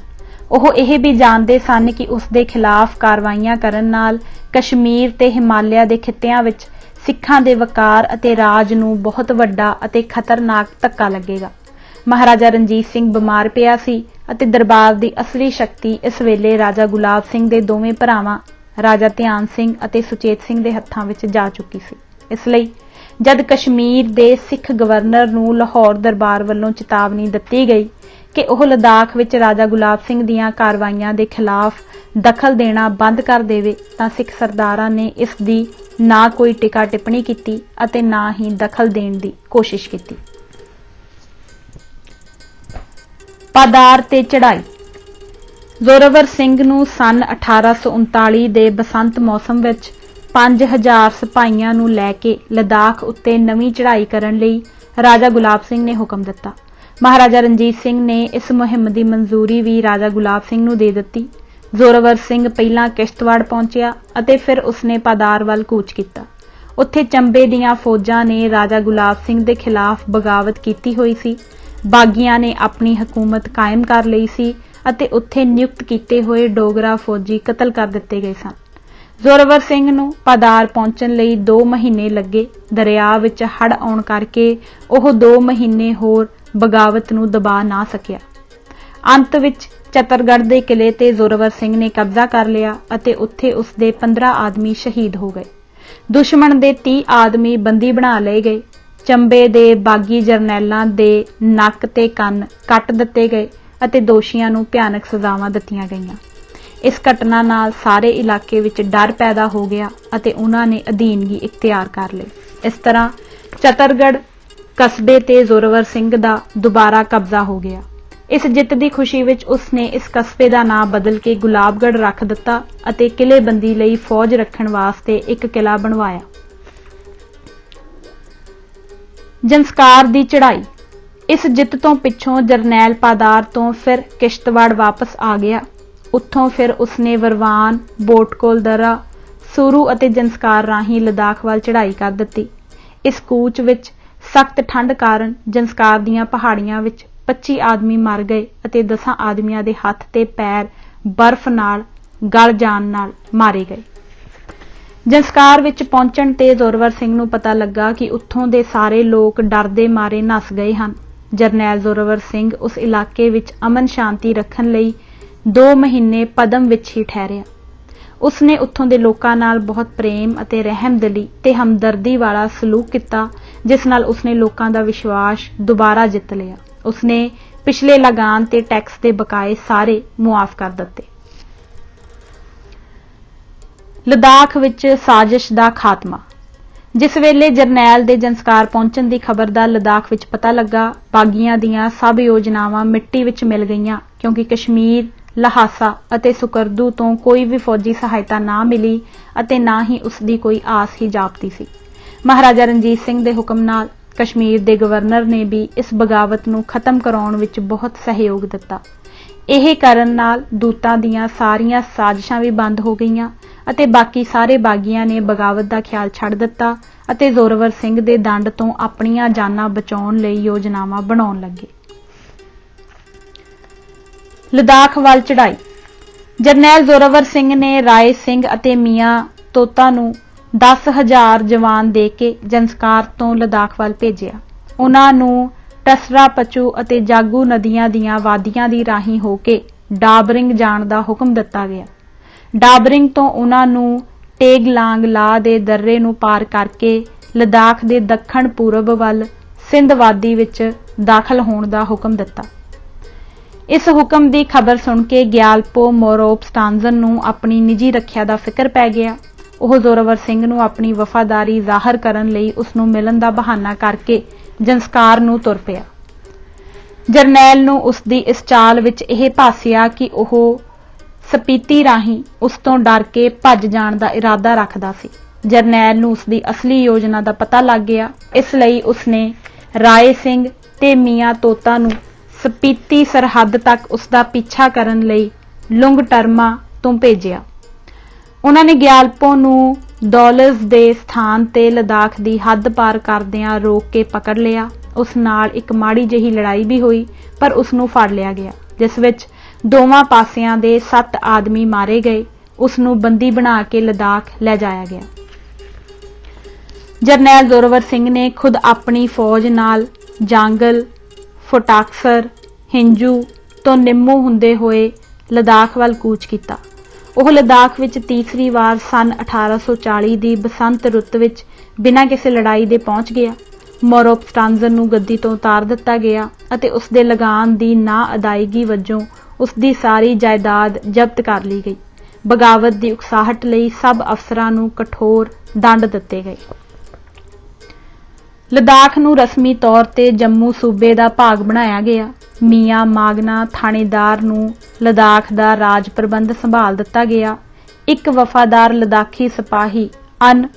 ਉਹ ਇਹ ਵੀ ਜਾਣਦੇ ਸਨ ਕਿ ਉਸ ਦੇ ਖਿਲਾਫ ਕਾਰਵਾਈਆਂ ਕਰਨ ਨਾਲ ਕਸ਼ਮੀਰ ਤੇ ਹਿਮਾਲਿਆ ਦੇ ਖਿੱਤਿਆਂ ਵਿੱਚ ਸਿੱਖਾਂ ਦੇ ਵਕਾਰ ਅਤੇ ਰਾਜ ਨੂੰ ਬਹੁਤ ਵੱਡਾ ਅਤੇ ਖਤਰਨਾਕ ਧੱਕਾ ਲੱਗੇਗਾ। ਮਹਾਰਾਜਾ ਰਣਜੀਤ ਸਿੰਘ ਬਿਮਾਰ ਪਿਆ ਸੀ ਅਤੇ ਦਰਬਾਰ ਦੀ ਅਸਲੀ ਸ਼ਕਤੀ ਇਸ ਵੇਲੇ ਰਾਜਾ ਗੁਲਾਬ ਸਿੰਘ ਦੇ ਦੋਵੇਂ ਭਰਾਵਾਂ ਰਾਜਾ ਧਿਆਨ ਸਿੰਘ ਅਤੇ ਸੁਚੇਤ ਸਿੰਘ ਦੇ ਹੱਥਾਂ ਵਿੱਚ ਜਾ ਚੁੱਕੀ ਸੀ। ਇਸ ਲਈ ਜਦ ਕਸ਼ਮੀਰ ਦੇ ਸਿੱਖ ਗਵਰਨਰ ਨੂੰ ਲਾਹੌਰ ਦਰਬਾਰ ਵੱਲੋਂ ਚੇਤਾਵਨੀ ਦਿੱਤੀ ਗਈ ਕਿ ਉਹ ਲੱਦਾਖ ਵਿੱਚ ਰਾਜਾ ਗੁਲਾਬ ਸਿੰਘ ਦੀਆਂ ਕਾਰਵਾਈਆਂ ਦੇ ਖਿਲਾਫ ਦਖਲ ਦੇਣਾ ਬੰਦ ਕਰ ਦੇਵੇ, ਤਾਂ ਸਿੱਖ ਸਰਦਾਰਾਂ ਨੇ ਇਸ ਦੀ ਨਾ ਕੋਈ ਟਿਕਾ ਟਿੱਪਣੀ ਕੀਤੀ ਅਤੇ ਨਾ ਹੀ ਦਖਲ ਦੇਣ ਦੀ ਕੋਸ਼ਿਸ਼ ਕੀਤੀ। ਪਾਦਾਰ ਤੇ ਚੜ੍ਹਾਈ। ਜ਼ੋਰਾਵਰ ਸਿੰਘ ਨੂੰ ਸੰਨ 1839 ਦੇ ਬਸੰਤ ਮੌਸਮ ਵਿੱਚ 5000 ਸਿਪਾਹੀਆਂ ਨੂੰ ਲੈ ਕੇ ਲੱਦਾਖ ਉੱਤੇ ਨਵੀਂ ਚੜ੍ਹਾਈ ਕਰਨ ਲਈ ਰਾਜਾ ਗੁਲਾਬ ਸਿੰਘ ਨੇ ਹੁਕਮ ਦਿੱਤਾ। ਮਹਾਰਾਜਾ ਰਣਜੀਤ ਸਿੰਘ ਨੇ ਇਸ ਮੁਹਿੰਮ ਦੀ ਮਨਜ਼ੂਰੀ ਵੀ ਰਾਜਾ ਗੁਲਾਬ ਸਿੰਘ ਨੂੰ ਦੇ ਦਿੱਤੀ। ਜ਼ੋਰਾਵਰ ਸਿੰਘ ਪਹਿਲਾਂ ਕਿਸ਼ਤਵਾੜ ਪਹੁੰਚਿਆ ਅਤੇ ਫਿਰ ਉਸਨੇ ਪਾਦਾਰ ਵੱਲ ਕੂਚ ਕੀਤਾ। ਉੱਥੇ ਚੰਬੇ ਦੀਆਂ ਫੌਜਾਂ ਨੇ ਰਾਜਾ ਗੁਲਾਬ ਸਿੰਘ ਦੇ ਖਿਲਾਫ ਬਗਾਵਤ ਕੀਤੀ ਹੋਈ ਸੀ। ਬਾਗੀਆਂ ਨੇ ਆਪਣੀ ਹਕੂਮਤ ਕਾਇਮ ਕਰ ਲਈ ਸੀ ਅਤੇ ਉੱਥੇ ਨਿਯੁਕਤ ਕੀਤੇ ਹੋਏ ਡੋਗਰਾ ਫੌਜੀ ਕਤਲ ਕਰ ਦਿੱਤੇ ਗਏ ਸਨ। ਜ਼ੋਰਾਵਰ ਸਿੰਘ ਨੂੰ ਪਾਦਾਰ ਪਹੁੰਚਣ ਲਈ 2 ਮਹੀਨੇ ਲੱਗੇ। ਦਰਿਆ ਵਿੱਚ ਹੜ੍ਹ ਆਉਣ ਕਰਕੇ ਉਹ 2 ਮਹੀਨੇ ਹੋਰ ਬਗਾਵਤ ਨੂੰ ਦਬਾ ਨਾ ਸਕਿਆ। ਅੰਤ ਵਿੱਚ ਚਤਰਗੜ੍ਹ ਦੇ ਕਿਲੇ ਤੇ ਜ਼ੋਰਾਵਰ ਸਿੰਘ ਨੇ ਕਬਜ਼ਾ ਕਰ ਲਿਆ ਅਤੇ ਉੱਥੇ ਉਸਦੇ 15 ਆਦਮੀ ਸ਼ਹੀਦ ਹੋ ਗਏ। ਦੁਸ਼ਮਣ ਦੇ 30 ਆਦਮੀ ਬੰਦੀ ਬਣਾ ਲਏ ਗਏ। ਚੰਬੇ ਦੇ ਬਾਗੀ ਜਰਨੈਲਾਂ ਦੇ ਨੱਕ ਤੇ ਕੰਨ ਕੱਟ ਦਿੱਤੇ ਗਏ ਅਤੇ ਦੋਸ਼ੀਆਂ ਨੂੰ ਭਿਆਨਕ ਸਜ਼ਾਵਾਂ ਦਿੱਤੀਆਂ ਗਈਆਂ। ਇਸ ਘਟਨਾ ਨਾਲ ਸਾਰੇ ਇਲਾਕੇ ਵਿੱਚ ਡਰ ਪੈਦਾ ਹੋ ਗਿਆ ਅਤੇ ਉਹਨਾਂ ਨੇ ਅਧੀਨਗੀ ਇਖਤਿਆਰ ਕਰ ਲਈ। ਇਸ ਤਰ੍ਹਾਂ ਚਤਰਗੜ੍ਹ ਕਸਬੇ ਤੇ ਜ਼ੋਰਾਵਰ ਸਿੰਘ ਦਾ ਦੁਬਾਰਾ ਕਬਜ਼ਾ ਹੋ ਗਿਆ। ਇਸ ਜਿੱਤ ਦੀ ਖੁਸ਼ੀ ਵਿੱਚ ਉਸਨੇ ਇਸ ਕਸਬੇ ਦਾ ਨਾਮ ਬਦਲ ਕੇ ਗੁਲਾਬਗੜ੍ਹ ਰੱਖ ਦਿੱਤਾ ਅਤੇ ਕਿਲੇਬੰਦੀ ਲਈ ਫੌਜ ਰੱਖਣ ਵਾਸਤੇ ਇੱਕ ਕਿਲਾ ਬਣਵਾਇਆ। ਜੰਸਕਾਰ ਦੀ ਚੜ੍ਹਾਈ। ਇਸ ਜਿੱਤ ਤੋਂ ਪਿੱਛੋਂ ਜਰਨੈਲ ਪਾਦਾਰ ਤੋਂ ਫਿਰ ਕਿਸ਼ਤਵਾੜ ਵਾਪਸ ਆ ਗਿਆ। ਉੱਥੋਂ ਫਿਰ ਉਸਨੇ ਵਰਵਾਨ, ਬੋਟਕੋਲ ਦਰਾ, ਸੂਰੂ ਅਤੇ ਜੰਸਕਾਰ ਰਾਹੀਂ ਲੱਦਾਖ ਵੱਲ ਚੜ੍ਹਾਈ ਕਰ ਦਿੱਤੀ। ਇਸ ਕੂਚ ਵਿੱਚ ਸਖਤ ਠੰਡ ਕਾਰਨ ਜੰਸਕਾਰ ਦੀਆਂ ਪਹਾੜੀਆਂ ਵਿੱਚ 25 ਆਦਮੀ ਮਰ ਗਏ ਅਤੇ 10 ਆਦਮੀਆਂ ਦੇ ਹੱਥ ਤੇ ਪੈਰ ਬਰਫ਼ ਨਾਲ ਗਲ ਜਾਣ ਨਾਲ ਮਾਰੇ ਗਏ। ਜੰਸਕਾਰ ਵਿੱਚ ਪਹੁੰਚਣ ਤੇ ਜ਼ੋਰਾਵਰ ਸਿੰਘ ਨੂੰ ਪਤਾ ਲੱਗਾ ਕਿ ਉੱਥੋਂ ਦੇ ਸਾਰੇ ਲੋਕ ਡਰ ਦੇ ਮਾਰੇ ਨੱਸ ਗਏ ਹਨ। ਜਰਨੈਲ ਜ਼ੋਰਾਵਰ ਸਿੰਘ ਉਸ ਇਲਾਕੇ ਵਿੱਚ ਅਮਨ ਸ਼ਾਂਤੀ ਰੱਖਣ ਲਈ 2 ਮਹੀਨੇ ਪਦਮ ਵਿੱਚ ਹੀ ਠਹਿਰਿਆ। ਉਸਨੇ ਉੱਥੋਂ ਦੇ ਲੋਕਾਂ ਨਾਲ ਬਹੁਤ ਪ੍ਰੇਮ ਅਤੇ ਰਹਿਮਦਿਲੀ ਤੇ ਹਮਦਰਦੀ ਵਾਲਾ ਸਲੂਕ ਕੀਤਾ, ਜਿਸ ਨਾਲ ਉਸਨੇ ਲੋਕਾਂ ਦਾ ਵਿਸ਼ਵਾਸ ਦੁਬਾਰਾ ਜਿੱਤ ਲਿਆ। ਉਸਨੇ ਪਿਛਲੇ ਲਗਾਨ ਤੇ ਟੈਕਸ ਦੇ ਬਕਾਏ ਸਾਰੇ ਮੁਆਫ ਕਰ ਦਿੱਤੇ। ਲੱਦਾਖ ਵਿੱਚ ਸਾਜ਼ਿਸ਼ ਦਾ ਖਾਤਮਾ। ਜਿਸ ਵੇਲੇ ਜਰਨੈਲ ਦੇ ਜੰਸਕਾਰ ਪਹੁੰਚਣ ਦੀ ਖਬਰ ਦਾ ਲੱਦਾਖ ਵਿੱਚ ਪਤਾ ਲੱਗਾ, ਬਾਗੀਆਂ ਦੀਆਂ ਸਭ ਯੋਜਨਾਵਾਂ ਮਿੱਟੀ ਵਿੱਚ ਮਿਲ ਗਈਆਂ, ਕਿਉਂਕਿ ਕਸ਼ਮੀਰ, ਲਹਾਸਾ ਅਤੇ ਸੁਕਰਦੂ ਤੋਂ ਕੋਈ ਵੀ ਫੌਜੀ ਸਹਾਇਤਾ ਨਾ ਮਿਲੀ ਅਤੇ ਨਾ ਹੀ ਉਸਦੀ ਕੋਈ ਆਸ ਹੀ ਜਾਪਦੀ ਸੀ। ਮਹਾਰਾਜਾ ਰਣਜੀਤ ਸਿੰਘ ਦੇ ਹੁਕਮ ਨਾਲ ਕਸ਼ਮੀਰ ਦੇ ਗਵਰਨਰ ਨੇ ਵੀ ਇਸ ਬਗਾਵਤ ਨੂੰ ਖਤਮ ਕਰਾਉਣ ਵਿੱਚ ਬਹੁਤ ਸਹਿਯੋਗ ਦਿੱਤਾ। ਇਹ ਕਰਨ ਨਾਲ ਦੂਤਾਂ ਦੀਆਂ ਸਾਰੀਆਂ ਸਾਜ਼ਿਸ਼ਾਂ ਵੀ ਬੰਦ ਹੋ ਗਈਆਂ ਅਤੇ ਬਾਕੀ ਸਾਰੇ ਬਾਗੀਆਂ ਨੇ ਬਗਾਵਤ ਦਾ ਖਿਆਲ ਛੱਡ ਦਿੱਤਾ ਅਤੇ ਜ਼ੋਰਾਵਰ ਸਿੰਘ ਦੇ ਦੰਡ ਤੋਂ ਆਪਣੀਆਂ ਜਾਨਾਂ ਬਚਾਉਣ ਲਈ ਯੋਜਨਾਵਾਂ ਬਣਾਉਣ ਲੱਗੇ। ਲੱਦਾਖ ਵੱਲ ਚੜ੍ਹਾਈ। ਜਰਨੈਲ ਜ਼ੋਰਾਵਰ ਸਿੰਘ ਨੇ ਰਾਏ ਸਿੰਘ ਅਤੇ ਮੀਆਂ ਤੋਤਾ ਨੂੰ 10,000 ਜਵਾਨ ਦੇ ਕੇ ਜੰਸਕਾਰ ਤੋਂ ਲੱਦਾਖ ਵੱਲ ਭੇਜਿਆ। ਉਹਨਾਂ ਨੂੰ ਟਸਰਾ ਪਚੂ ਅਤੇ ਜਾਗੂ ਨਦੀਆਂ ਦੀਆਂ ਵਾਦੀਆਂ ਦੀ ਰਾਹੀਂ ਹੋ ਕੇ ਡਾਬਰਿੰਗ ਜਾਣ ਦਾ ਹੁਕਮ ਦਿੱਤਾ ਗਿਆ। ਡਾਬਰਿੰਗ ਤੋਂ ਉਹਨਾਂ ਨੂੰ ਟੇਗਲਾਂਗ ਲਾ ਦੇ ਦर्रे ਨੂੰ ਪਾਰ ਕਰਕੇ ਲੱਦਾਖ ਦੇ ਦੱਖਣ ਪੂਰਬ ਵੱਲ ਸਿੰਧ ਵਾਦੀ ਵਿੱਚ ਦਾਖਲ ਹੋਣ ਦਾ ਹੁਕਮ ਦਿੱਤਾ। ਇਸ ਹੁਕਮ ਦੀ ਖਬਰ ਸੁਣ ਕੇ ਗਿਆਲਪੋ ਮੋਰੋਪ ਸਟਾਂਜ਼ਨ ਨੂੰ ਆਪਣੀ ਨਿੱਜੀ ਰੱਖਿਆ ਦਾ ਫਿਕਰ ਪੈ ਗਿਆ। ਉਹ ਜ਼ੋਰਾਵਰ ਸਿੰਘ ਨੂੰ ਆਪਣੀ ਵਫਾਦਾਰੀ ਜ਼ਾਹਰ ਕਰਨ ਲਈ ਉਸ ਨੂੰ ਮਿਲਣ ਦਾ ਬਹਾਨਾ ਕਰਕੇ ਜੰਸਕਾਰ ਨੂੰ ਤੁਰ ਪਿਆ। ਜਰਨੈਲ ਨੂੰ ਉਸ ਦੀ ਇਸ ਚਾਲ ਵਿੱਚ ਇਹ ਭਾਸਿਆ ਕਿ ਉਹ ਸਪੀਤੀ ਰਾਹੀਂ ਉਸ ਤੋਂ ਡਰ ਕੇ ਭੱਜ ਜਾਣ ਦਾ ਇਰਾਦਾ ਰੱਖਦਾ ਸੀ। ਜਰਨੈਲ ਨੂੰ ਉਸ ਦੀ ਅਸਲੀ ਯੋਜਨਾ ਦਾ ਪਤਾ ਲੱਗ ਗਿਆ, ਇਸ ਲਈ ਉਸਨੇ ਰਾਏ ਸਿੰਘ ਤੇ ਮੀਆਂ ਤੋਤਾ ਨੂੰ ਸਪੀਤੀ ਸਰਹੱਦ ਤੱਕ ਉਸ ਦਾ ਪਿੱਛਾ ਕਰਨ ਲਈ ਲੁੰਗਟਰਮਾ ਤੋਂ ਭੇਜਿਆ। ਉਹਨਾਂ ਨੇ ਗਿਆਲਪੋ ਨੂੰ ਡਾਲਰਸ ਦੇ ਸਥਾਨ ਤੇ ਲਦਾਖ ਦੀ ਹੱਦ ਪਾਰ ਕਰਦਿਆਂ ਰੋਕ ਕੇ ਪਕੜ ਲਿਆ। ਉਸ ਨਾਲ ਇੱਕ ਮਾੜੀ ਜਿਹੀ ਲੜਾਈ ਵੀ ਹੋਈ, ਪਰ ਉਸ ਨੂੰ ਫੜ ਲਿਆ ਗਿਆ, ਜਿਸ ਵਿੱਚ ਦੋਵਾਂ ਪਾਸਿਆਂ ਦੇ 7 ਆਦਮੀ ਮਾਰੇ ਗਏ। ਉਸ ਨੂੰ ਬੰਦੀ ਬਣਾ ਕੇ ਲਦਾਖ ਲੈ ਜਾਇਆ ਗਿਆ। ਜਰਨੈਲ ਜ਼ੋਰਾਵਰ ਸਿੰਘ ਨੇ ਖੁਦ ਆਪਣੀ ਫੌਜ ਨਾਲ ਜਾਂਗਲ, ਫੋਟਾਕਸਰ, ਹਿੰਜੂ ਤੋਂ ਨਿੰਮੂ ਹੁੰਦੇ ਹੋਏ ਲਦਾਖ ਵੱਲ ਕੂਚ ਕੀਤਾ। ਉਹ ਲਦਾਖ ਵਿੱਚ ਤੀਸਰੀ ਵਾਰ ਸਨ 1840 ਦੀ ਬਸੰਤ ਰੁੱਤ ਵਿੱਚ ਬਿਨਾਂ ਕਿਸੇ ਲੜਾਈ ਦੇ ਪਹੁੰਚ ਗਿਆ। ਮੋਰੋਪ ਸਟਾਂਜ਼ਨ ਨੂੰ ਗੱਦੀ ਤੋਂ ਉਤਾਰ ਦਿੱਤਾ ਗਿਆ ਅਤੇ ਉਸ ਦੇ ਲਗਾਨ ਦੀ ਨਾ ਅਦਾਇਗੀ ਵਜੋਂ ਉਸ ਦੀ ਸਾਰੀ ਜਾਇਦਾਦ ਜ਼ਬਤ ਕਰ ਲਈ ਗਈ। ਬਗਾਵਤ ਦੀ ਉਕਸਾਹਟ ਲਈ ਸਭ ਅਫਸਰਾਂ ਨੂੰ ਕਠੋਰ ਦੰਡ ਦਿੱਤੇ ਗਏ। ਲਦਾਖ ਨੂੰ ਰਸਮੀ ਤੌਰ ਤੇ ਜੰਮੂ ਸੂਬੇ ਦਾ ਭਾਗ ਬਣਾਇਆ ਗਿਆ। ਮੀਆਂ ਮਾਗਨਾ ਥਾਣੇਦਾਰ ਨੂੰ ਲਦਾਖ ਦਾ ਰਾਜ ਪ੍ਰਬੰਧ ਸੰਭਾਲ ਦਿੱਤਾ ਗਿਆ। ਇੱਕ ਵਫਾਦਾਰ ਲਦਾਖੀ ਸਿਪਾਹੀ ਅਨ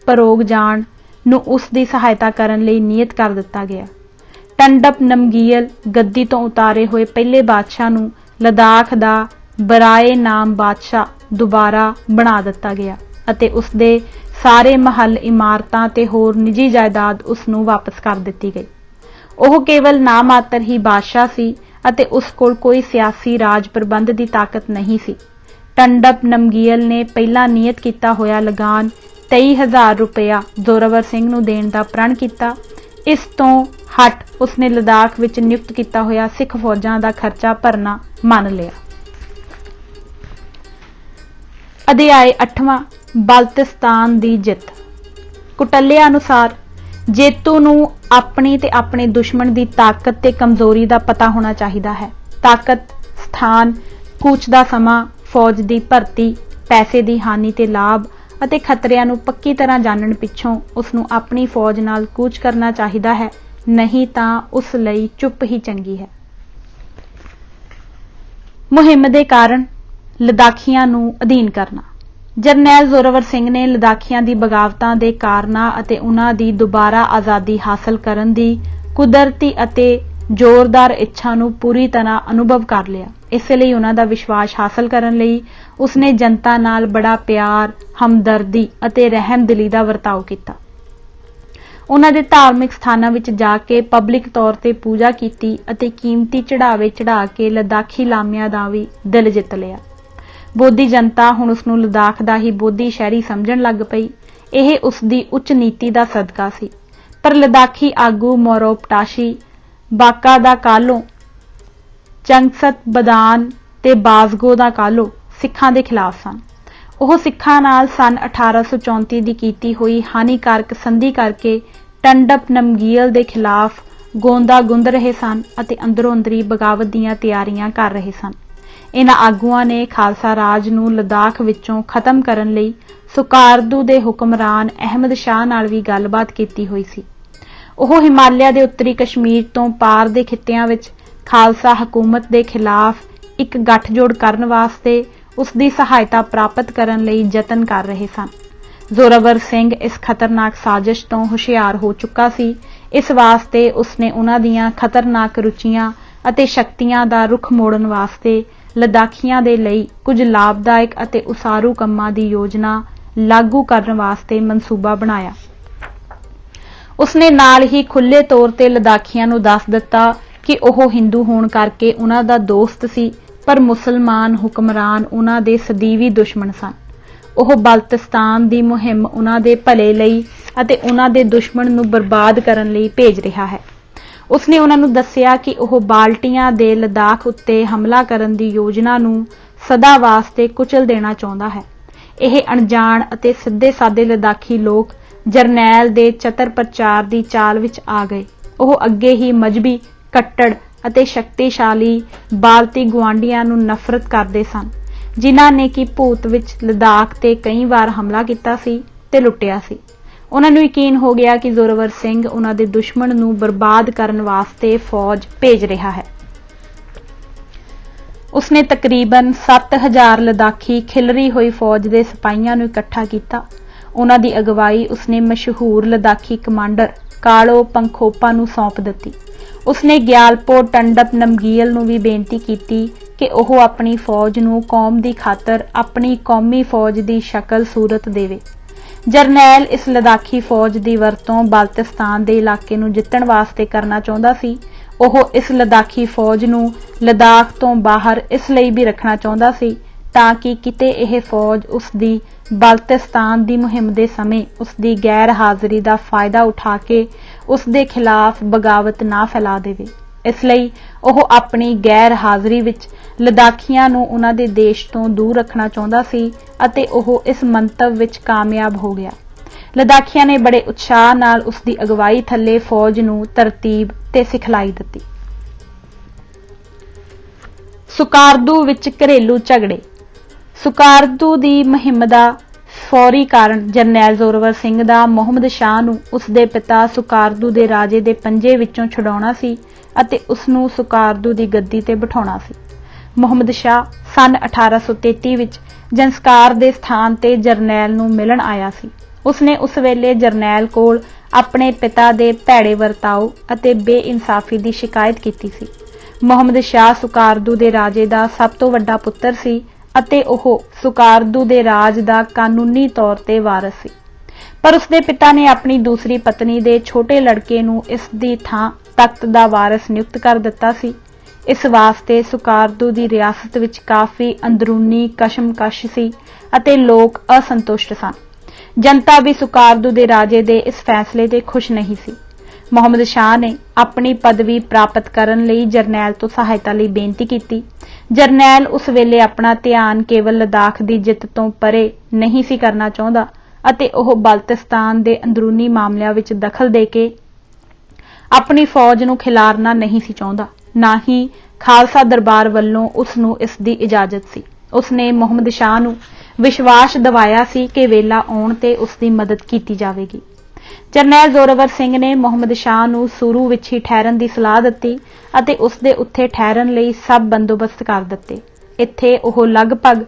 ਪਰੋਗ ਜਾਣ ਨੂੰ ਉਸ ਦੀ ਸਹਾਇਤਾ ਕਰਨ ਲਈ ਨਿਯਤ ਕਰ ਦਿੱਤਾ ਗਿਆ। ਟੰਡਪ ਨਮਗੀਅਲ ਗੱਦੀ ਤੋਂ ਉਤਾਰੇ ਹੋਏ ਪਹਿਲੇ ਬਾਦਸ਼ਾਹ ਨੂੰ ਲਦਾਖ ਦਾ ਬਰਾਏ ਨਾਮ ਬਾਦਸ਼ਾਹ ਦੁਬਾਰਾ ਬਣਾ ਦਿੱਤਾ ਗਿਆ ਅਤੇ ਉਸ ਦੇ ਸਾਰੇ ਮਹੱਲ, ਇਮਾਰਤਾਂ ਤੇ ਹੋਰ ਨਿੱਜੀ ਜਾਇਦਾਦ ਉਸ ਨੂੰ ਵਾਪਸ ਕਰ ਦਿੱਤੀ ਗਈ। ਉਹ ਕੇਵਲ ਨਾਮਾਤਰ ਹੀ ਬਾਦਸ਼ਾਹ ਸੀ ਅਤੇ ਉਸ ਕੋਲ ਕੋਈ ਸਿਆਸੀ ਰਾਜ ਪ੍ਰਬੰਧ ਦੀ ਤਾਕਤ ਨਹੀਂ ਸੀ। ਟੰਡਪ ਨਮਗੀਅਲ ਨੇ ਪਹਿਲਾਂ ਨਿਯਤ ਕੀਤਾ ਹੋਇਆ ਲਗਾਨ 23,000 ਰੁਪਇਆ ਜ਼ੋਰਾਵਰ ਸਿੰਘ ਨੂੰ ਦੇਣ ਦਾ ਪ੍ਰਣ ਕੀਤਾ। ਇਸ ਤੋਂ ਹਟ ਉਸਨੇ ਲਦਾਖ ਵਿੱਚ ਨਿਯੁਕਤ ਕੀਤਾ ਹੋਇਆ ਸਿੱਖ ਫੌਜਾਂ ਦਾ ਖਰਚਾ ਭਰਨਾ ਮੰਨ ਲਿਆ। ਅਧਿਆਇ 8ਵਾਂ ਬਲਤਿਸਤਾਨ ਦੀ ਜਿੱਤ। ਕੁਟਲਿਆ ਅਨੁਸਾਰ ਜੇਤੂ ਨੂੰ ਆਪਣੀ ਤੇ ਆਪਣੇ ਦੁਸ਼ਮਣ ਦੀ ਤਾਕਤ ਤੇ ਕਮਜ਼ੋਰੀ ਦਾ ਪਤਾ ਹੋਣਾ ਚਾਹੀਦਾ ਹੈ। ਤਾਕਤ, ਸਥਾਨ, ਕੂਚ ਦਾ ਸਮਾਂ, ਫੌਜ ਦੀ ਭਰਤੀ, ਪੈਸੇ ਦੀ ਹਾਨੀ ਤੇ ਲਾਭ ਅਤੇ ਖਤਰਿਆਂ ਨੂੰ ਪੱਕੀ ਤਰ੍ਹਾਂ ਜਾਣਨ ਪਿੱਛੋਂ ਉਸ ਨੂੰ ਆਪਣੀ ਫੌਜ ਨਾਲ ਕੂਚ ਕਰਨਾ ਚਾਹੀਦਾ ਹੈ, ਨਹੀਂ ਤਾਂ ਉਸ ਲਈ ਚੁੱਪ ਹੀ ਚੰਗੀ ਹੈ। ਮੁਹਿੰਮ ਦੇ ਕਾਰਨ ਲਦਾਖੀਆਂ ਨੂੰ ਅਧੀਨ ਕਰਨਾ। ਜਰਨੈਲ ਜ਼ੋਰਾਵਰ ਸਿੰਘ ਨੇ ਲਦਾਖੀਆਂ ਦੀ ਬਗਾਵਤਾਂ ਦੇ ਕਾਰਨਾਂ ਅਤੇ ਉਹਨਾਂ ਦੀ ਦੁਬਾਰਾ ਆਜ਼ਾਦੀ ਹਾਸਲ ਕਰਨ ਦੀ ਕੁਦਰਤੀ ਅਤੇ ਜ਼ੋਰਦਾਰ ਇੱਛਾ ਨੂੰ ਪੂਰੀ ਤਰ੍ਹਾਂ ਅਨੁਭਵ ਕਰ ਲਿਆ। ਇਸੇ ਲਈ ਉਹਨਾਂ ਦਾ ਵਿਸ਼ਵਾਸ ਹਾਸਲ ਕਰਨ ਲਈ ਉਸਨੇ ਜਨਤਾ ਨਾਲ ਬੜਾ ਪਿਆਰ, ਹਮਦਰਦੀ ਅਤੇ ਰਹਿਮਦਿਲੀ ਦਾ ਵਰਤਾਓ ਕੀਤਾ। ਉਹਨਾਂ ਦੇ ਧਾਰਮਿਕ ਸਥਾਨਾਂ ਵਿੱਚ ਜਾ ਕੇ ਪਬਲਿਕ ਤੌਰ ਤੇ ਪੂਜਾ ਕੀਤੀ ਅਤੇ ਕੀਮਤੀ ਚੜਾਵੇ ਚੜਾ ਕੇ ਲਦਾਖੀ ਲਾਮਿਆਂ ਦਾ ਵੀ ਦਿਲ ਜਿੱਤ ਲਿਆ। ਬੋਧੀ ਜਨਤਾ ਹੁਣ ਉਸ ਨੂੰ ਲਦਾਖ ਦਾ ਹੀ ਬੋਧੀ ਸ਼ਹਿਰੀ ਸਮਝਣ ਲੱਗ ਪਈ। ਇਹ ਉਸ ਦੀ ਉੱਚ ਨੀਤੀ ਦਾ ਸਦਕਾ ਸੀ। ਪਰ ਲਦਾਖੀ ਆਗੂ ਮੋਰੋਪ ਟਾਸ਼ੀ, ਬਾਕਾ ਦਾ ਕਾਲੋ, ਚੰਗਸਤ ਬਦਾਨ ਤੇ ਬਾਜ਼ਗੋ ਦਾ ਕਾਲੋ ਸਿੱਖਾਂ ਦੇ ਖਿਲਾਫ ਸਨ। ਉਹ ਸਿੱਖਾਂ ਨਾਲ ਸਨ 1834 ਦੀ ਕੀਤੀ ਹੋਈ ਹਾਨੀਕਾਰਕ ਸੰਧੀ ਕਰਕੇ ਟੰਡਪ ਨਮਗੀਅਲ ਦੇ ਖਿਲਾਫ ਗੋਂਦਾ ਗੁੰਦ ਰਹੇ ਸਨ ਅਤੇ ਅੰਦਰੋਂ ਅੰਦਰੀ ਬਗਾਵਤ ਦੀਆਂ ਤਿਆਰੀਆਂ ਕਰ ਰਹੇ ਸਨ। ਇਹਨਾਂ ਆਗੂਆਂ ਨੇ ਖਾਲਸਾ ਰਾਜ ਨੂੰ ਲਦਾਖ ਵਿੱਚੋਂ ਖਤਮ ਕਰਨ ਲਈ ਸੁਕਾਰਦੂ ਦੇ ਹੁਕਮਰਾਨ ਅਹਿਮਦ ਸ਼ਾਹ ਨਾਲ ਵੀ ਗੱਲਬਾਤ ਕੀਤੀ ਹੋਈ ਸੀ। ਉਹ ਹਿਮਾਲਿਆ ਦੇ ਉੱਤਰੀ ਕਸ਼ਮੀਰ ਤੋਂ ਪਾਰ ਦੇ ਖਿੱਤਿਆਂ ਵਿੱਚ ਖਾਲਸਾ ਹਕੂਮਤ ਦੇ ਖਿਲਾਫ ਇੱਕ ਗੱਠਜੋੜ ਕਰਨ ਵਾਸਤੇ ਉਸ ਦੀ ਸਹਾਇਤਾ ਪ੍ਰਾਪਤ ਕਰਨ ਲਈ ਯਤਨ ਕਰ ਰਹੇ ਸਨ। ਜ਼ੋਰਾਵਰ ਸਿੰਘ ਇਸ ਖਤਰਨਾਕ ਸਾਜ਼ਿਸ਼ ਤੋਂ ਹੁਸ਼ਿਆਰ ਹੋ ਚੁੱਕਾ ਸੀ। ਇਸ ਵਾਸਤੇ ਉਸਨੇ ਉਹਨਾਂ ਦੀਆਂ ਖਤਰਨਾਕ ਰੁਚੀਆਂ ਅਤੇ ਸ਼ਕਤੀਆਂ ਦਾ ਰੁਖ ਮੋੜਨ ਵਾਸਤੇ ਲਦਾਖੀਆਂ ਦੇ ਲਈ ਕੁਝ ਲਾਭਦਾਇਕ ਅਤੇ ਉਸਾਰੂ ਕੰਮਾਂ ਦੀ ਯੋਜਨਾ ਲਾਗੂ ਕਰਨ ਵਾਸਤੇ ਮਨਸੂਬਾ ਬਣਾਇਆ। ਉਸਨੇ ਨਾਲ ਹੀ ਖੁੱਲ੍ਹੇ ਤੌਰ ਤੇ ਲਦਾਖੀਆਂ ਨੂੰ ਦੱਸ ਦਿੱਤਾ ਕਿ ਉਹ ਹਿੰਦੂ ਹੋਣ ਕਰਕੇ ਉਹਨਾਂ ਦਾ ਦੋਸਤ ਸੀ, ਪਰ ਮੁਸਲਮਾਨ ਹੁਕਮਰਾਨ ਉਹਨਾਂ ਦੇ ਸਦੀਵੀ ਦੁਸ਼ਮਣ ਸਨ। ਉਹ ਬਲਤਿਸਤਾਨ ਦੀ ਮੁਹਿੰਮ ਉਹਨਾਂ ਦੇ ਭਲੇ ਲਈ ਅਤੇ ਉਹਨਾਂ ਦੇ ਦੁਸ਼ਮਣ ਨੂੰ ਬਰਬਾਦ ਕਰਨ ਲਈ ਭੇਜ ਰਿਹਾ ਹੈ। ਉਸਨੇ ਉਹਨਾਂ ਨੂੰ ਦੱਸਿਆ ਕਿ ਉਹ ਬਾਲਟੀਆਂ ਦੇ ਲਦਾਖ ਉੱਤੇ ਹਮਲਾ ਕਰਨ ਦੀ ਯੋਜਨਾ ਨੂੰ ਸਦਾ ਵਾਸਤੇ ਕੁਚਲ ਦੇਣਾ ਚਾਹੁੰਦਾ ਹੈ। ਇਹ ਅਣਜਾਣ ਅਤੇ ਸਿੱਧੇ ਸਾਦੇ ਲਦਾਖੀ ਲੋਕ ਜਰਨੈਲ ਦੇ ਚਤਰ ਪ੍ਰਚਾਰ ਦੀ ਚਾਲ ਵਿੱਚ ਆ ਗਏ। ਉਹ ਅੱਗੇ ਹੀ ਮਜ਼ਬੀ, ਕੱਟੜ ਅਤੇ ਸ਼ਕਤੀਸ਼ਾਲੀ ਬਾਲਤੀ ਗੁਆਂਢੀਆਂ ਨੂੰ ਨਫ਼ਰਤ ਕਰਦੇ ਸਨ, ਜਿਨ੍ਹਾਂ ਨੇ ਕਿ ਭੂਤ ਵਿੱਚ ਲਦਾਖ ਤੇ ਕਈ ਵਾਰ ਹਮਲਾ ਕੀਤਾ ਸੀ ਤੇ ਲੁੱਟਿਆ ਸੀ। ਉਹਨਾਂ ਨੂੰ ਯਕੀਨ ਹੋ ਗਿਆ ਕਿ ਜ਼ੋਰਾਵਰ ਸਿੰਘ ਉਹਨਾਂ ਦੇ ਦੁਸ਼ਮਣ ਨੂੰ ਬਰਬਾਦ ਕਰਨ ਵਾਸਤੇ ਫੌਜ ਭੇਜ ਰਿਹਾ ਹੈ। ਉਸਨੇ ਤਕਰੀਬਨ 7,000 ਲਦਾਖੀ ਖਿਲਰੀ ਹੋਈ ਫੌਜ ਦੇ ਸਿਪਾਹੀਆਂ ਨੂੰ ਇਕੱਠਾ ਕੀਤਾ। ਉਹਨਾਂ ਦੀ ਅਗਵਾਈ ਉਸਨੇ ਮਸ਼ਹੂਰ ਲਦਾਖੀ ਕਮਾਂਡਰ ਕਾਲੋ ਪੰਖੋਪਾ ਨੂੰ ਸੌਂਪ ਦਿੱਤੀ। ਉਸਨੇ ਗਿਆਲਪੋ ਟੰਡਪ ਨਮਗੀਅਲ ਨੂੰ ਵੀ ਬੇਨਤੀ ਕੀਤੀ कि ਉਹ ਆਪਣੀ ਫੌਜ ਨੂੰ ਕੌਮ ਦੀ ਖਾਤਰ ਆਪਣੀ ਕੌਮੀ ਫੌਜ ਦੀ ਸ਼ਕਲ ਸੂਰਤ ਦੇਵੇ। ਜਰਨੈਲ ਇਸ ਲਦਾਖੀ ਫੌਜ ਦੀ ਵਰਤੋਂ ਬਲਤਿਸਤਾਨ ਦੇ ਇਲਾਕੇ ਨੂੰ ਜਿੱਤਣ ਵਾਸਤੇ ਕਰਨਾ ਚਾਹੁੰਦਾ ਸੀ। ਉਹ ਇਸ ਲਦਾਖੀ ਫੌਜ ਨੂੰ ਲਦਾਖ ਤੋਂ ਬਾਹਰ ਇਸ ਲਈ ਵੀ ਰੱਖਣਾ ਚਾਹੁੰਦਾ ਸੀ ਤਾਂ ਕਿ ਕਿਤੇ ਇਹ ਫੌਜ ਉਸ ਦੀ ਬਲਤਿਸਤਾਨ ਦੀ ਮੁਹਿੰਮ ਦੇ ਸਮੇਂ ਉਸ ਦੀ ਗੈਰ ਹਾਜ਼ਰੀ ਦਾ ਫਾਇਦਾ ਉਠਾ ਕੇ ਉਸ ਦੇ ਖਿਲਾਫ ਬਗਾਵਤ ਨਾ ਫੈਲਾ ਦੇਵੇ। ਇਸ ਲਈ ਉਹ ਆਪਣੀ ਗੈਰ ਹਾਜ਼ਰੀ ਵਿੱਚ ਲਦਾਖੀਆਂ ਨੂੰ ਉਹਨਾਂ ਦੇ ਦੇਸ਼ ਤੋਂ ਦੂਰ ਰੱਖਣਾ ਚਾਹੁੰਦਾ ਸੀ ਅਤੇ ਉਹ ਇਸ ਮੰਤਵ ਵਿੱਚ ਕਾਮਯਾਬ ਹੋ ਗਿਆ। ਲਦਾਖੀਆਂ ਨੇ ਬੜੇ ਉਤਸ਼ਾਹ ਨਾਲ ਉਸ ਦੀ ਅਗਵਾਈ ਥੱਲੇ ਫੌਜ ਨੂੰ ਤਰਤੀਬ ਤੇ ਸਿਖਲਾਈ ਦਿੱਤੀ। ਸੁਕਾਰਦੂ ਵਿੱਚ ਘਰੇਲੂ ਝਗੜੇ। ਸੁਕਾਰਦੂ ਦੀ ਮੁਹਿੰਮ ਦਾ ਫੌਰੀ ਕਾਰਨ ਜਰਨੈਲ ਜ਼ੋਰਾਵਰ ਸਿੰਘ ਦਾ ਮੁਹੰਮਦ ਸ਼ਾਹ ਨੂੰ ਉਸ ਦੇ ਪਿਤਾ ਸੁਕਾਰਦੂ ਦੇ ਰਾਜੇ ਦੇ ਪੰਜੇ ਵਿੱਚੋਂ ਛੁਡਾਉਣਾ ਸੀ ਅਤੇ ਉਸ ਨੂੰ ਸੁਕਾਰਦੂ ਦੀ ਗੱਦੀ ਤੇ ਬਿਠਾਉਣਾ ਸੀ। ਮੁਹੰਮਦ ਸ਼ਾਹ ਸਨ 1833 ਵਿੱਚ ਜੰਸਕਾਰ ਦੇ ਸਥਾਨ ਤੇ ਜਰਨੈਲ ਨੂੰ ਮਿਲਣ ਆਇਆ ਸੀ। ਉਸਨੇ ਉਸ ਵੇਲੇ ਜਰਨੈਲ ਕੋਲ ਆਪਣੇ ਪਿਤਾ ਦੇ ਭੈੜੇ ਵਰਤਾਓ ਅਤੇ ਬੇਇਨਸਾਫੀ ਦੀ ਸ਼ਿਕਾਇਤ ਕੀਤੀ ਸੀ। ਮੁਹੰਮਦ ਸ਼ਾਹ ਸੁਕਾਰਦੂ ਦੇ ਰਾਜੇ ਦਾ ਸਭ ਤੋਂ ਵੱਡਾ ਪੁੱਤਰ ਸੀ ਅਤੇ ਉਹ ਸੁਕਾਰਦੂ ਦੇ ਰਾਜ ਦਾ ਕਾਨੂੰਨੀ ਤੌਰ ਤੇ ਵਾਰਸ ਸੀ, ਪਰ ਉਸਦੇ ਪਿਤਾ ਨੇ ਆਪਣੀ ਦੂਸਰੀ ਪਤਨੀ ਦੇ ਛੋਟੇ ਲੜਕੇ ਨੂੰ ਇਸ ਦੀ ਥਾਂ ਤਖਤ ਦਾ ਵਾਰਸ ਨਿਯੁਕਤ ਕਰ ਦਿੱਤਾ ਸੀ। ਇਸ ਵਾਸਤੇ ਸੁਕਾਰਦੂ ਦੀ ਰਿਆਸਤ ਵਿੱਚ ਕਾਫੀ ਅੰਦਰੂਨੀ ਕਸ਼ਮਕਸ਼ ਸੀ ਅਤੇ ਲੋਕ ਅਸੰਤੁਸ਼ਟ ਸਨ। ਜਨਤਾ ਵੀ ਸੁਕਾਰਦੂ ਦੇ ਰਾਜੇ ਦੇ ਇਸ ਫੈਸਲੇ ਤੇ ਖੁਸ਼ ਨਹੀਂ ਸੀ। ਮੁਹੰਮਦ ਸ਼ਾਹ ਨੇ ਆਪਣੀ ਪਦਵੀ ਪ੍ਰਾਪਤ ਕਰਨ ਲਈ ਜਰਨੈਲ ਤੋਂ ਸਹਾਇਤਾ ਲਈ ਬੇਨਤੀ ਕੀਤੀ। ਜਰਨੈਲ ਉਸ ਵੇਲੇ ਆਪਣਾ ਧਿਆਨ ਕੇਵਲ ਲਦਾਖ ਦੀ ਜਿੱਤ ਤੋਂ ਪਰੇ ਨਹੀਂ ਸੀ ਕਰਨਾ ਚਾਹੁੰਦਾ ਅਤੇ ਉਹ ਬਲਤਿਸਤਾਨ ਦੇ ਅੰਦਰੂਨੀ ਮਾਮਲਿਆਂ ਵਿੱਚ ਦਖਲ ਦੇ ਕੇ ਆਪਣੀ ਫੌਜ ਨੂੰ ਖਿਲਾਰਨਾ ਨਹੀਂ ਸੀ ਚਾਹੁੰਦਾ, ਨਾ ਹੀ ਖਾਲਸਾ ਦਰਬਾਰ ਵੱਲੋਂ ਉਸ ਨੂੰ ਇਸ ਦੀ ਇਜਾਜ਼ਤ ਸੀ। ਉਸਨੇ ਮੁਹੰਮਦ ਸ਼ਾਹ ਨੂੰ ਵਿਸ਼ਵਾਸ ਦਿਵਾਇਆ ਸੀ ਕਿ ਵੇਲਾ ਆਉਣ ਤੇ ਉਸ ਦੀ ਮਦਦ ਕੀਤੀ ਜਾਵੇਗੀ। ਜਰਨੈਲ ਜ਼ੋਰਾਵਰ ਸਿੰਘ ਨੇ ਮੁਹੰਮਦ ਸ਼ਾਹ ਨੂੰ ਸੂਰੂ ਵਿੱਚ ਹੀ ਠਹਿਰਨ ਦੀ ਸਲਾਹ ਦਿੱਤੀ ਅਤੇ ਉਸ ਦੇ ਉੱਥੇ ਠਹਿਰਨ ਲਈ ਸਭ ਬੰਦੋਬਸਤ ਕਰ ਦਿੱਤੇ। ਇੱਥੇ ਉਹ ਲਗਭਗ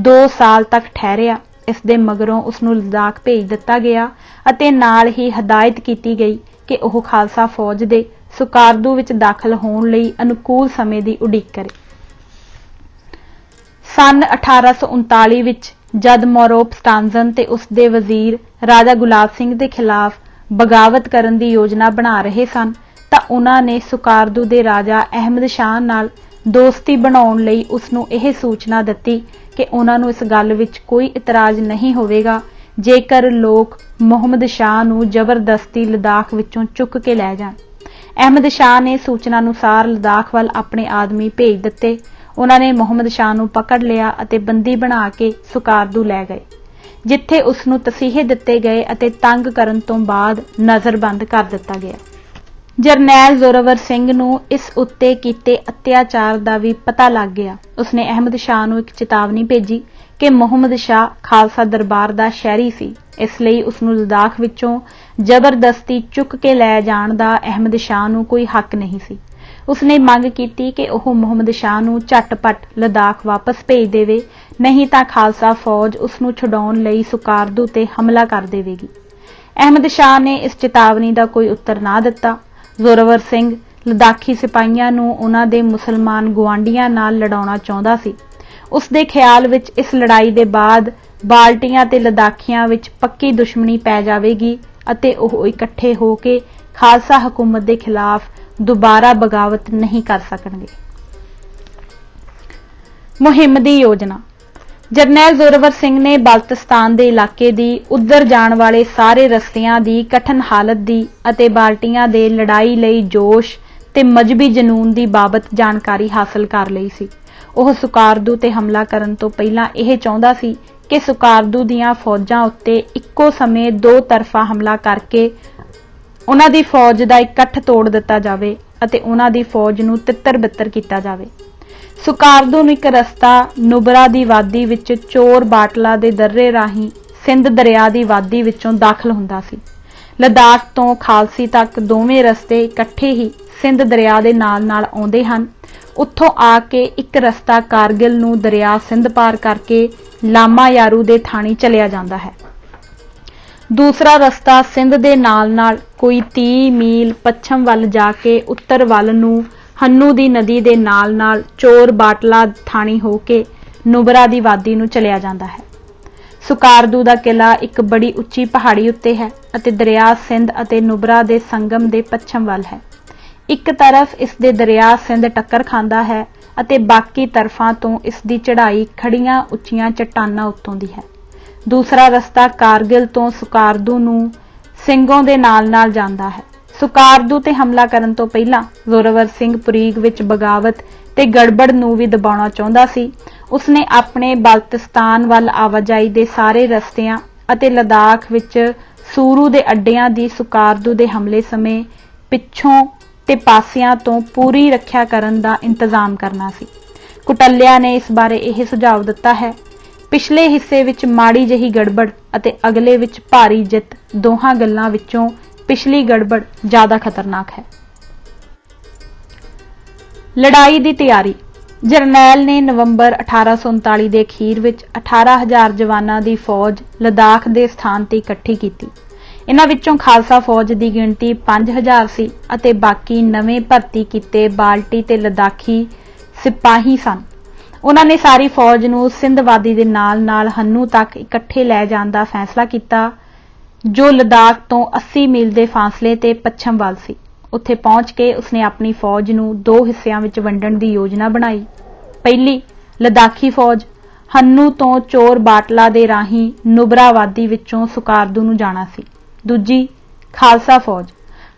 2 ਸਾਲ ਤੱਕ ਠਹਿਰਿਆ। ਇਸ ਦੇ ਮਗਰੋਂ ਉਸ ਨੂੰ ਲਦਾਖ ਭੇਜ ਦਿੱਤਾ ਗਿਆ ਅਤੇ ਨਾਲ ਹੀ ਹਦਾਇਤ ਕੀਤੀ ਗਈ ਕਿ ਉਹ ਖਾਲਸਾ ਫੌਜ ਦੇ ਸੁਕਾਰਦੂ ਵਿੱਚ ਦਾਖਲ ਹੋਣ ਲਈ ਅਨੁਕੂਲ ਸਮੇਂ ਦੀ ਉਡੀਕ ਕਰੇ। ਸਨ 1839 ਵਿੱਚ ਜਦ ਮੋਰੋਪ ਸਟਾਂਜ਼ਨ ਤੇ ਉਸ ਦੇ ਵਜ਼ੀਰ ਰਾਜਾ ਗੁਲਾਬ ਸਿੰਘ ਦੇ ਖਿਲਾਫ ਬਗਾਵਤ ਕਰਨ ਦੀ ਯੋਜਨਾ ਬਣਾ ਰਹੇ ਸਨ ਤਾਂ ਉਹਨਾਂ ਨੇ ਸੁਕਾਰਦੂ ਦੇ ਰਾਜਾ ਅਹਿਮਦ ਸ਼ਾਹ ਨਾਲ ਦੋਸਤੀ ਬਣਾਉਣ ਲਈ ਉਸ ਨੂੰ ਇਹ ਸੂਚਨਾ ਦਿੱਤੀ ਕਿ ਉਹਨਾਂ ਨੂੰ ਇਸ ਗੱਲ ਵਿੱਚ ਕੋਈ ਇਤਰਾਜ਼ ਨਹੀਂ ਹੋਵੇਗਾ ਜੇਕਰ ਲੋਕ ਮੁਹੰਮਦ ਸ਼ਾਹ ਨੂੰ ਜ਼ਬਰਦਸਤੀ ਲਦਾਖ ਵਿੱਚੋਂ ਚੁੱਕ ਕੇ ਲੈ ਜਾਣ। ਅਹਿਮਦ ਸ਼ਾਹ ਨੇ ਸੂਚਨਾ ਅਨੁਸਾਰ ਲਦਾਖ ਵੱਲ ਆਪਣੇ ਆਦਮੀ ਭੇਜ ਦਿੱਤੇ। ਉਹਨਾਂ ਨੇ ਮੁਹੰਮਦ ਸ਼ਾਹ ਨੂੰ ਪਕੜ ਲਿਆ ਅਤੇ ਬੰਦੀ ਬਣਾ ਕੇ ਸੁਕਾਰਦੂ ਲੈ ਗਏ, ਜਿੱਥੇ ਉਸ ਨੂੰ ਤਸੀਹੇ ਦਿੱਤੇ ਗਏ ਅਤੇ ਤੰਗ ਕਰਨ ਤੋਂ ਬਾਅਦ ਨਜ਼ਰਬੰਦ ਕਰ ਦਿੱਤਾ ਗਿਆ। ਜਰਨੈਲ ਜ਼ੋਰਾਵਰ ਸਿੰਘ ਨੂੰ ਇਸ ਉੱਤੇ ਕੀਤੇ ਅਤਿਆਚਾਰ ਦਾ ਵੀ ਪਤਾ ਲੱਗ ਗਿਆ। ਉਸਨੇ ਅਹਿਮਦ ਸ਼ਾਹ ਨੂੰ ਇੱਕ ਚੇਤਾਵਨੀ ਭੇਜੀ ਕਿ ਮੁਹੰਮਦ ਸ਼ਾਹ ਖਾਲਸਾ ਦਰਬਾਰ ਦਾ ਸ਼ਹਿਰੀ ਸੀ, ਇਸ ਲਈ ਉਸ ਨੂੰ ਲਦਾਖ ਵਿੱਚੋਂ ਜ਼ਬਰਦਸਤੀ ਚੁੱਕ ਕੇ ਲੈ ਜਾਣ ਦਾ ਅਹਿਮਦ ਸ਼ਾਹ ਨੂੰ ਕੋਈ ਹੱਕ ਨਹੀਂ ਸੀ। ਉਸਨੇ ਮੰਗ ਕੀਤੀ ਕਿ ਉਹ ਮੁਹੰਮਦ ਸ਼ਾਹ ਨੂੰ ਝਟਪਟ ਲਦਾਖ ਵਾਪਸ ਭੇਜ ਦੇਵੇ, ਨਹੀਂ ਤਾਂ ਖਾਲਸਾ ਫੌਜ ਉਸ ਨੂੰ ਛੁਡਾਉਣ ਲਈ ਸੁਕਾਰਦੂ ਤੇ ਹਮਲਾ ਕਰ ਦੇਵੇਗੀ। ਅਹਿਮਦ ਸ਼ਾਹ ਨੇ ਇਸ ਚੇਤਾਵਨੀ ਦਾ ਕੋਈ ਉੱਤਰ ਨਾ ਦਿੱਤਾ। ਜ਼ੋਰਾਵਰ ਸਿੰਘ ਲਦਾਖੀ ਸਿਪਾਹੀਆਂ ਨੂੰ ਉਹਨਾਂ ਦੇ ਮੁਸਲਮਾਨ ਗੁਆਂਢੀਆਂ ਨਾਲ ਲੜਾਉਣਾ ਚਾਹੁੰਦਾ ਸੀ। ਉਸ ਦੇ ਖਿਆਲ ਵਿੱਚ ਇਸ ਲੜਾਈ ਦੇ ਬਾਅਦ ਬਾਲਟੀਆਂ ਤੇ ਲਦਾਖੀਆਂ ਵਿੱਚ ਪੱਕੀ ਦੁਸ਼ਮਣੀ ਪੈ ਜਾਵੇਗੀ ਅਤੇ ਉਹ ਇਕੱਠੇ ਹੋ ਕੇ ਖਾਲਸਾ ਹਕੂਮਤ ਦੇ ਖਿਲਾਫ ਦੁਬਾਰਾ ਬਗਾਵਤ ਨਹੀਂ ਕਰ ਸਕਣਗੇ। ਮੁਹਿੰਮ ਦੀ ਯੋਜਨਾ। ਜਰਨੈਲ ਜ਼ੋਰਾਵਰ ਸਿੰਘ ਨੇ ਬਲਤਿਸਤਾਨ ਦੇ ਇਲਾਕੇ ਦੀ ਉੱਧਰ ਜਾਣ ਵਾਲੇ ਸਾਰੇ ਰਸਤਿਆਂ ਦੀ ਕਠਨ ਹਾਲਤ ਦੀ ਅਤੇ ਬਾਲਟੀਆਂ ਦੇ ਲੜਾਈ ਲਈ ਜੋਸ਼ ਤੇ ਮਜ਼ਬੀ ਜਨੂਨ ਦੀ ਬਾਬਤ ਜਾਣਕਾਰੀ ਹਾਸਲ ਕਰ ਲਈ ਸੀ। ਉਹ ਸੁਕਾਰਦੂ ਤੇ ਹਮਲਾ ਕਰਨ ਤੋਂ ਪਹਿਲਾਂ ਇਹ ਚਾਹੁੰਦਾ ਸੀ ਕਿ ਸੁਕਾਰਦੂ ਦੀਆਂ ਫੌਜਾਂ ਉੱਤੇ ਇੱਕੋ ਸਮੇਂ 2 ਤਰਫਾ ਹਮਲਾ ਕਰਕੇ ਉਹਨਾਂ ਦੀ ਫੌਜ ਦਾ ਇਕੱਠ ਤੋੜ ਦਿੱਤਾ ਜਾਵੇ ਅਤੇ ਉਹਨਾਂ ਦੀ ਫੌਜ ਨੂੰ ਤਿੱਤਰ-ਬਿੱਤਰ ਕੀਤਾ ਜਾਵੇ। ਸੁਕਾਰਦੂ ਨੂੰ ਇੱਕ ਰਸਤਾ ਨੁਬਰਾ ਦੀ ਵਾਦੀ ਵਿੱਚ ਚੋਰ ਬਾਟਲਾ ਦੇ ਦਰਰੇ ਰਾਹੀਂ ਸਿੰਧ ਦਰਿਆ ਦੀ ਵਾਦੀ ਵਿੱਚੋਂ ਦਾਖਲ ਹੁੰਦਾ ਸੀ। ਲਦਾਖ ਤੋਂ ਖਾਲਸੀ ਤੱਕ ਦੋਵੇਂ ਰਸਤੇ ਇਕੱਠੇ ਹੀ ਸਿੰਧ ਦਰਿਆ ਦੇ ਨਾਲ-ਨਾਲ ਆਉਂਦੇ ਹਨ। ਉੱਥੋਂ ਆ ਕੇ ਇੱਕ ਰਸਤਾ ਕਾਰਗਿਲ ਨੂੰ ਦਰਿਆ ਸਿੰਧ ਪਾਰ ਕਰਕੇ ਲਾਮਾ ਯਾਰੂ ਦੇ ਥਾਣੀ ਚਲਿਆ ਜਾਂਦਾ ਹੈ। ਦੂਸਰਾ ਰਸਤਾ ਸਿੰਧ ਦੇ ਨਾਲ-ਨਾਲ ਕੋਈ 30 ਮੀਲ ਪੱਛਮ ਵੱਲ ਜਾ ਕੇ ਉੱਤਰ ਵੱਲ ਨੂੰ ਹੰਨੂ ਦੀ ਨਦੀ ਦੇ ਨਾਲ-ਨਾਲ ਚੋਰ ਬਾਟਲਾ ਥਾਣੀ ਹੋ ਕੇ ਨੁਬਰਾ ਦੀ ਵਾਦੀ ਨੂੰ ਚਲਿਆ ਜਾਂਦਾ ਹੈ। ਸੁਕਾਰਦੂ ਦਾ ਕਿਲਾ ਇੱਕ ਬੜੀ ਉੱਚੀ ਪਹਾੜੀ ਉੱਤੇ ਹੈ ਅਤੇ ਦਰਿਆ ਸਿੰਧ ਅਤੇ ਨੁਬਰਾ ਦੇ ਸੰਗਮ ਦੇ ਪੱਛਮ ਵੱਲ ਹੈ। ਇੱਕ ਤਰਫ ਇਸ ਦੇ ਦਰਿਆ ਸਿੰਧ ਟੱਕਰ ਖਾਂਦਾ ਹੈ ਅਤੇ ਬਾਕੀ ਤਰਫਾਂ ਤੋਂ ਇਸ ਦੀ ਚੜ੍ਹਾਈ ਖੜੀਆਂ ਉੱਚੀਆਂ ਚੱਟਾਨਾਂ ਉੱਤੋਂ ਦੀ ਹੈ। ਦੂਸਰਾ ਰਸਤਾ ਕਾਰਗਿਲ ਤੋਂ ਸੁਕਾਰਦੂ ਨੂੰ ਸਿੰਘੋਂ ਦੇ ਨਾਲ-ਨਾਲ ਜਾਂਦਾ ਹੈ। ਸੁਕਾਰਦੂ ਤੇ ਹਮਲਾ ਕਰਨ ਤੋਂ ਪਹਿਲਾਂ ਜ਼ੋਰਾਵਰ ਸਿੰਘ ਪੁਰੀਗ ਵਿੱਚ ਬਗਾਵਤ ਤੇ ਗੜਬੜ ਨੂੰ ਵੀ ਦਬਾਉਣਾ ਚਾਹੁੰਦਾ ਸੀ। ਉਸਨੇ ਆਪਣੇ ਬਲਤਿਸਤਾਨ ਵੱਲ ਆਵਾਜਾਈ ਦੇ ਸਾਰੇ ਰਸਤਿਆਂ ਅਤੇ ਲਦਾਖ ਵਿੱਚ ਸੂਰੂ ਦੇ ਅੱਡਿਆਂ ਦੀ ਸੁਕਾਰਦੂ ਦੇ ਹਮਲੇ ਸਮੇਂ ਪਿੱਛੋਂ ਤੇ ਪਾਸਿਆਂ ਤੋਂ ਪੂਰੀ ਰੱਖਿਆ ਕਰਨ ਦਾ ਇੰਤਜ਼ਾਮ ਕਰਨਾ ਸੀ। ਕੁਟਲਿਆ ਨੇ ਇਸ ਬਾਰੇ ਇਹ ਸੁਝਾਅ ਦਿੱਤਾ ਹੈ, ਪਿਛਲੇ ਹਿੱਸੇ ਵਿੱਚ ਮਾੜੀ ਜਿਹੀ ਗੜਬੜ ਅਤੇ ਅਗਲੇ ਵਿੱਚ ਭਾਰੀ ਜਿੱਤ, ਦੋਹਾਂ ਗੱਲਾਂ ਵਿੱਚੋਂ ਪਿਛਲੀ ਗੜਬੜ ਜ਼ਿਆਦਾ ਖਤਰਨਾਕ ਹੈ। ਲੜਾਈ ਦੀ ਤਿਆਰੀ। ਜਰਨੈਲ ਨੇ ਨਵੰਬਰ 1839 ਦੇ ਅਖੀਰ ਵਿੱਚ 18,000 ਜਵਾਨਾਂ ਦੀ ਫੌਜ ਲਦਾਖ ਦੇ ਸਥਾਨ ਤੇ ਇਕੱਠੀ ਕੀਤੀ। ਇਹਨਾਂ ਵਿੱਚੋਂ ਖਾਲਸਾ ਫੌਜ ਦੀ ਗਿਣਤੀ 5,000 ਸੀ ਅਤੇ ਬਾਕੀ ਨਵੇਂ ਭਰਤੀ ਕੀਤੇ ਬਾਲਟੀ ਤੇ ਲਦਾਖੀ ਸਿਪਾਹੀ ਸਨ। ਉਹਨਾਂ ਨੇ ਸਾਰੀ ਫੌਜ ਨੂੰ ਸਿੰਧ ਵਾਦੀ ਦੇ ਨਾਲ-ਨਾਲ ਹੰਨੂ ਤੱਕ ਇਕੱਠੇ ਲੈ ਜਾਣ ਦਾ ਫੈਸਲਾ ਕੀਤਾ, ਜੋ ਲਦਾਖ ਤੋਂ 80 ਮੀਲ ਦੇ ਫਾਸਲੇ ਤੇ ਪੱਛਮ ਵੱਲ ਸੀ। ਉੱਥੇ ਪਹੁੰਚ ਕੇ ਉਸਨੇ ਆਪਣੀ ਫੌਜ ਨੂੰ 2 ਹਿੱਸਿਆਂ ਵਿੱਚ ਵੰਡਣ ਦੀ ਯੋਜਨਾ ਬਣਾਈ। ਪਹਿਲੀ, ਲਦਾਖੀ ਫੌਜ ਹੰਨੂ ਤੋਂ ਚੋਰ ਬਾਟਲਾ ਦੇ ਰਾਹੀਂ ਨੁਬਰਾ ਵਾਦੀ ਵਿੱਚੋਂ ਸੁਕਾਰਦੂ ਨੂੰ ਜਾਣਾ ਸੀ। ਦੂਜੀ, ਖਾਲਸਾ ਫੌਜ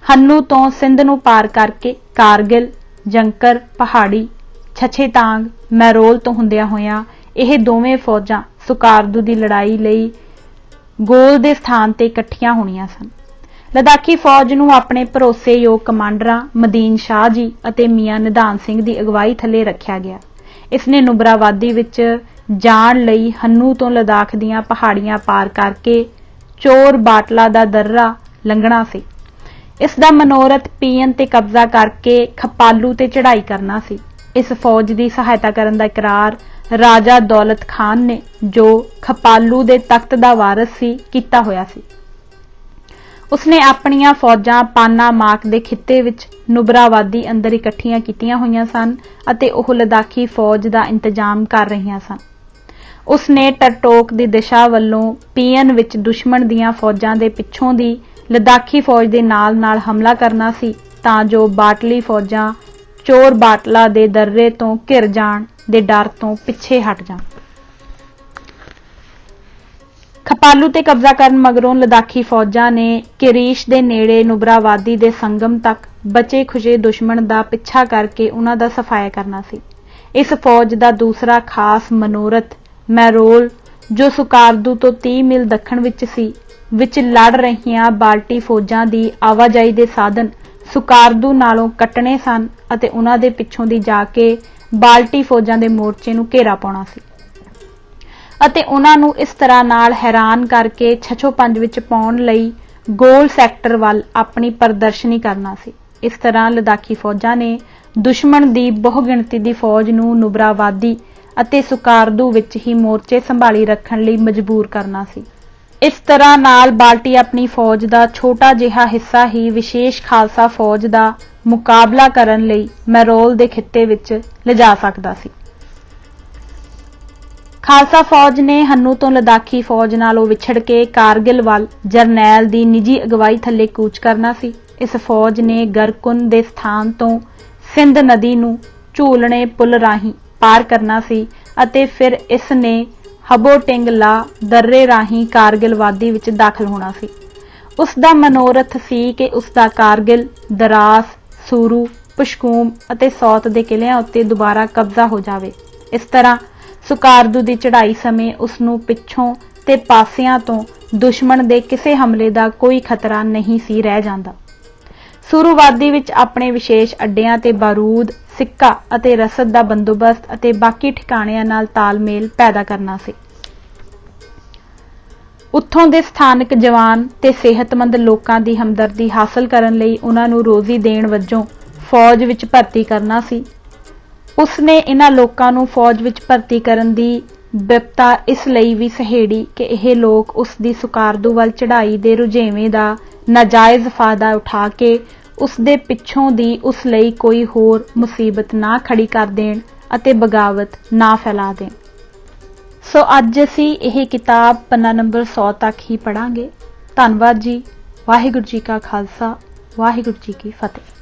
ਹੰਨੂ ਤੋਂ ਸਿੰਧ ਨੂੰ ਪਾਰ ਕਰਕੇ ਕਾਰਗਿਲ, ਜੰਕਰ ਪਹਾੜੀ, ਛਛੇਤਾਂਗ, ਮੈਰੋਲ ਤੋਂ ਹੁੰਦਿਆਂ ਹੋਇਆਂ ਇਹ ਦੋਵੇਂ ਫੌਜਾਂ ਸੁਕਾਰਦੂ ਦੀ ਲੜਾਈ ਲਈ ਗੋਲ ਦੇ ਸਥਾਨ ਤੇ ਇਕੱਠੀਆਂ ਹੋਣੀਆਂ ਸਨ। ਲਦਾਖੀ ਫੌਜ ਨੂੰ ਆਪਣੇ ਭਰੋਸੇਯੋਗ ਕਮਾਂਡਰਾਂ ਮਦੀਨ ਸ਼ਾਹ ਜੀ ਅਤੇ ਮੀਆਂ ਨਿਧਾਨ ਸਿੰਘ ਦੀ ਅਗਵਾਈ ਥੱਲੇ ਰੱਖਿਆ ਗਿਆ। ਇਸਨੇ ਨੁਬਰਾ ਵਾਦੀ ਵਿੱਚ ਜਾਣ ਲਈ ਹੰਨੂ ਤੋਂ ਲਦਾਖ ਦੀਆਂ ਪਹਾੜੀਆਂ ਪਾਰ ਕਰਕੇ ਚੋਰ ਬਾਟਲਾ ਦਾ ਦर्रा ਲੰਘਣਾ ਸੀ। ਇਸ ਦਾ ਮਨੋਰਥ ਪੀਐਨ ਤੇ ਕਬਜ਼ਾ ਕਰਕੇ ਖਪਾਲੂ ਤੇ ਚੜ੍ਹਾਈ ਕਰਨਾ ਸੀ। ਇਸ ਫੌਜ ਦੀ ਸਹਾਇਤਾ ਕਰਨ ਦਾ ਇਕਰਾਰ ਰਾਜਾ ਦੌਲਤ ਖਾਨ ਨੇ, ਜੋ ਖਪਾਲੂ ਦੇ ਤਖਤ ਦਾ ਵਾਰਸ ਸੀ, ਕੀਤਾ ਹੋਇਆ ਸੀ। ਉਸਨੇ ਆਪਣੀਆਂ ਫੌਜਾਂ ਪਾਨਾ ਮਾਕ ਦੇ ਖਿੱਤੇ ਵਿੱਚ ਨੁਬਰਾ ਵਾਦੀ ਅੰਦਰ ਇਕੱਠੀਆਂ ਕੀਤੀਆਂ ਹੋਈਆਂ ਸਨ ਅਤੇ ਉਹ ਲਦਾਖੀ ਫੌਜ ਦਾ ਇੰਤਜ਼ਾਮ ਕਰ ਰਹੀਆਂ ਸਨ। ਉਸਨੇ ਟਰਟੋਕ ਦੀ ਦਿਸ਼ਾ ਵੱਲੋਂ ਪੀਐਨ ਵਿੱਚ ਦੁਸ਼ਮਣ ਦੀਆਂ ਫੌਜਾਂ ਦੇ ਪਿੱਛੋਂ ਦੀ ਲਦਾਖੀ ਫੌਜ ਦੇ ਨਾਲ-ਨਾਲ ਹਮਲਾ ਕਰਨਾ ਸੀ, ਤਾਂ ਜੋ ਬਾਟਲੀ ਫੌਜਾਂ ਚੋਰ ਬਾਟਲਾ ਦੇ ਦर्रे ਤੋਂ ਘਿਰ ਜਾਣ ਦੇ ਡਰ ਤੋਂ ਪਿੱਛੇ ਹਟ ਜਾਣ। ਖਪਾਲੂ ਤੇ ਕਬਜ਼ਾ ਕਰਨ ਮਗਰੋਂ ਲਦਾਖੀ ਫੌਜਾਂ ਨੇ ਕਿਰੀਸ਼ ਦੇ ਨੇੜੇ ਨੁਬਰਾ ਵਾਦੀ ਦੇ ਸੰਗਮ ਤੱਕ ਬਚੇ ਖੁਸ਼ੇ ਦੁਸ਼ਮਣ ਦਾ ਪਿੱਛਾ ਕਰਕੇ ਉਹਨਾਂ ਦਾ ਸਫਾਇਆ ਕਰਨਾ ਸੀ। ਇਸ ਫੌਜ ਦਾ ਦੂਸਰਾ ਖਾਸ ਮਨੋਰਥ ਮੈਰੋਲ, ਜੋ ਸੁਕਾਰਦੂ ਤੋਂ 30 ਮੀਲ ਦੱਖਣ ਵਿੱਚ ਸੀ, ਵਿੱਚ ਲੜ ਰਹੀਆਂ ਬਾਲਟੀ ਫੌਜਾਂ ਦੀ ਆਵਾਜਾਈ ਦੇ ਸਾਧਨ ਸੁਕਾਰਦੂ ਨਾਲੋਂ ਕੱਟਣੇ ਸਨ ਅਤੇ ਉਹਨਾਂ ਦੇ ਪਿੱਛੋਂ ਦੀ ਜਾ ਕੇ ਬਾਲਟੀ ਫੌਜਾਂ ਦੇ ਮੋਰਚੇ ਨੂੰ ਘੇਰਾ ਪਾਉਣਾ ਸੀ ਅਤੇ ਉਹਨਾਂ ਨੂੰ ਇਸ ਤਰ੍ਹਾਂ ਨਾਲ ਹੈਰਾਨ ਕਰਕੇ ਛਛੋਪੰਜ ਵਿੱਚ ਪਾਉਣ ਲਈ ਗੋਲ ਸੈਕਟਰ ਵੱਲ ਆਪਣੀ ਪ੍ਰਦਰਸ਼ਨੀ ਕਰਨਾ ਸੀ। ਇਸ ਤਰ੍ਹਾਂ ਲਦਾਖੀ ਫੌਜਾਂ ਨੇ ਦੁਸ਼ਮਣ ਦੀ ਬਹੁਗਿਣਤੀ ਦੀ ਫੌਜ ਨੂੰ ਨੁਬਰਾ ਵਾਦੀ ਅਤੇ ਸੁਕਾਰਦੂ ਵਿੱਚ ਹੀ ਮੋਰਚੇ ਸੰਭਾਲੀ ਰੱਖਣ ਲਈ ਮਜਬੂਰ ਕਰਨਾ ਸੀ। ਇਸ ਤਰ੍ਹਾਂ ਨਾਲ ਬਾਲਟੀ ਆਪਣੀ ਫੌਜ ਦਾ ਛੋਟਾ ਜਿਹਾ ਹਿੱਸਾ ਹੀ ਵਿਸ਼ੇਸ਼ ਖਾਲਸਾ ਫੌਜ ਦਾ ਮੁਕਾਬਲਾ ਕਰਨ ਲਈ ਮੈਰੋਲ ਦੇ ਖਿੱਤੇ ਵਿੱਚ ਲਿਜਾ ਸਕਦਾ ਸੀ। ਖਾਲਸਾ ਫੌਜ ਨੇ ਹੰਨੂ ਤੋਂ ਲਦਾਖੀ ਫੌਜ ਨਾਲੋਂ ਵਿਛੜ ਕੇ ਕਾਰਗਿਲ ਵੱਲ ਜਰਨੈਲ ਦੀ ਨਿੱਜੀ ਅਗਵਾਈ ਥੱਲੇ ਕੂਚ ਕਰਨਾ ਸੀ। ਇਸ ਫੌਜ ਨੇ ਗਰਕੁਨ ਦੇ ਸਥਾਨ ਤੋਂ ਸਿੰਧ ਨਦੀ ਨੂੰ ਝੂਲਣੇ ਪੁਲ ਰਾਹੀਂ ਪਾਰ ਕਰਨਾ ਸੀ ਅਤੇ ਫਿਰ ਇਸ ਨੇ ਹਬੋਟਿੰਗ ਲਾ ਦर्रे ਰਾਹੀਂ ਕਾਰਗਿਲ ਵਾਦੀ ਵਿੱਚ ਦਾਖਲ ਹੋਣਾ ਸੀ। ਉਸ ਦਾ ਮਨੋਰਥ ਸੀ ਕਿ ਉਸ ਦਾ ਕਾਰਗਿਲ, ਦਰਾਸ, ਸੂਰੂ, ਪੁਸ਼ਕੂਮ ਅਤੇ ਸੌਤ ਦੇ ਕਿਲਿਆਂ ਉੱਤੇ ਦੁਬਾਰਾ ਕਬਜ਼ਾ ਹੋ ਜਾਵੇ। ਇਸ ਤਰ੍ਹਾਂ ਸੁਕਾਰਦੂ ਦੀ ਚੜ੍ਹਾਈ ਸਮੇਂ ਉਸ ਨੂੰ ਪਿੱਛੋਂ ਤੇ ਪਾਸਿਆਂ ਤੋਂ ਦੁਸ਼ਮਣ ਦੇ ਕਿਸੇ ਹਮਲੇ ਦਾ ਕੋਈ ਖਤਰਾ ਨਹੀਂ ਸੀ ਰਹਿ ਜਾਂਦਾ। ਸੂਰੂ ਵਾਦੀ ਵਿੱਚ ਆਪਣੇ ਵਿਸ਼ੇਸ਼ ਅੱਡਿਆਂ ਤੇ ਬਾਰੂਦ, ਸਿੱਕਾ ਅਤੇ ਰਸਦ ਦਾ ਬੰਦੋਬਸਤ ਅਤੇ ਬਾਕੀ ਠਿਕਾਣਿਆਂ ਨਾਲ ਤਾਲਮੇਲ ਪੈਦਾ ਕਰਨਾ ਸੀ। ਉੱਥੋਂ ਦੇ ਸਥਾਨਕ ਜਵਾਨ ਤੇ ਸਿਹਤਮੰਦ ਲੋਕਾਂ ਦੀ ਹਮਦਰਦੀ ਹਾਸਲ ਕਰਨ ਲਈ ਉਹਨਾਂ ਨੂੰ ਰੋਜ਼ੀ ਦੇਣ ਵਜੋਂ ਫੌਜ ਵਿੱਚ ਭਰਤੀ ਕਰਨਾ ਸੀ। ਉਸਨੇ ਇਹਨਾਂ ਲੋਕਾਂ ਨੂੰ ਫੌਜ ਵਿੱਚ ਭਰਤੀ ਕਰਨ ਦੀ ਬਿਪਤਾ ਇਸ ਲਈ ਵੀ ਸਹੇੜੀ ਕਿ ਇਹ ਲੋਕ ਉਸ ਦੀ ਸੁਕਾਰਦੂ ਵੱਲ ਚੜ੍ਹਾਈ ਦੇ ਰੁਝੇਵੇਂ ਦਾ ਨਾਜਾਇਜ਼ ਫਾਇਦਾ ਉਠਾ ਕੇ ਉਸ ਦੇ ਪਿੱਛੋਂ ਦੀ ਉਸ ਲਈ ਕੋਈ ਹੋਰ ਮੁਸੀਬਤ ਨਾ ਖੜੀ ਕਰ ਦੇਣ ਅਤੇ ਬਗਾਵਤ ਨਾ ਫੈਲਾ ਦੇਣ। ਸੋ ਅੱਜ ਅਸੀਂ ਇਹ ਕਿਤਾਬ ਪੰਨਾ ਨੰਬਰ 100 ਤੱਕ ਹੀ ਪੜ੍ਹਾਂਗੇ। ਧੰਨਵਾਦ ਜੀ। ਵਾਹਿਗੁਰੂ ਜੀ ਕਾ ਖਾਲਸਾ, ਵਾਹਿਗੁਰੂ ਜੀ ਕੀ ਫਤਿਹ।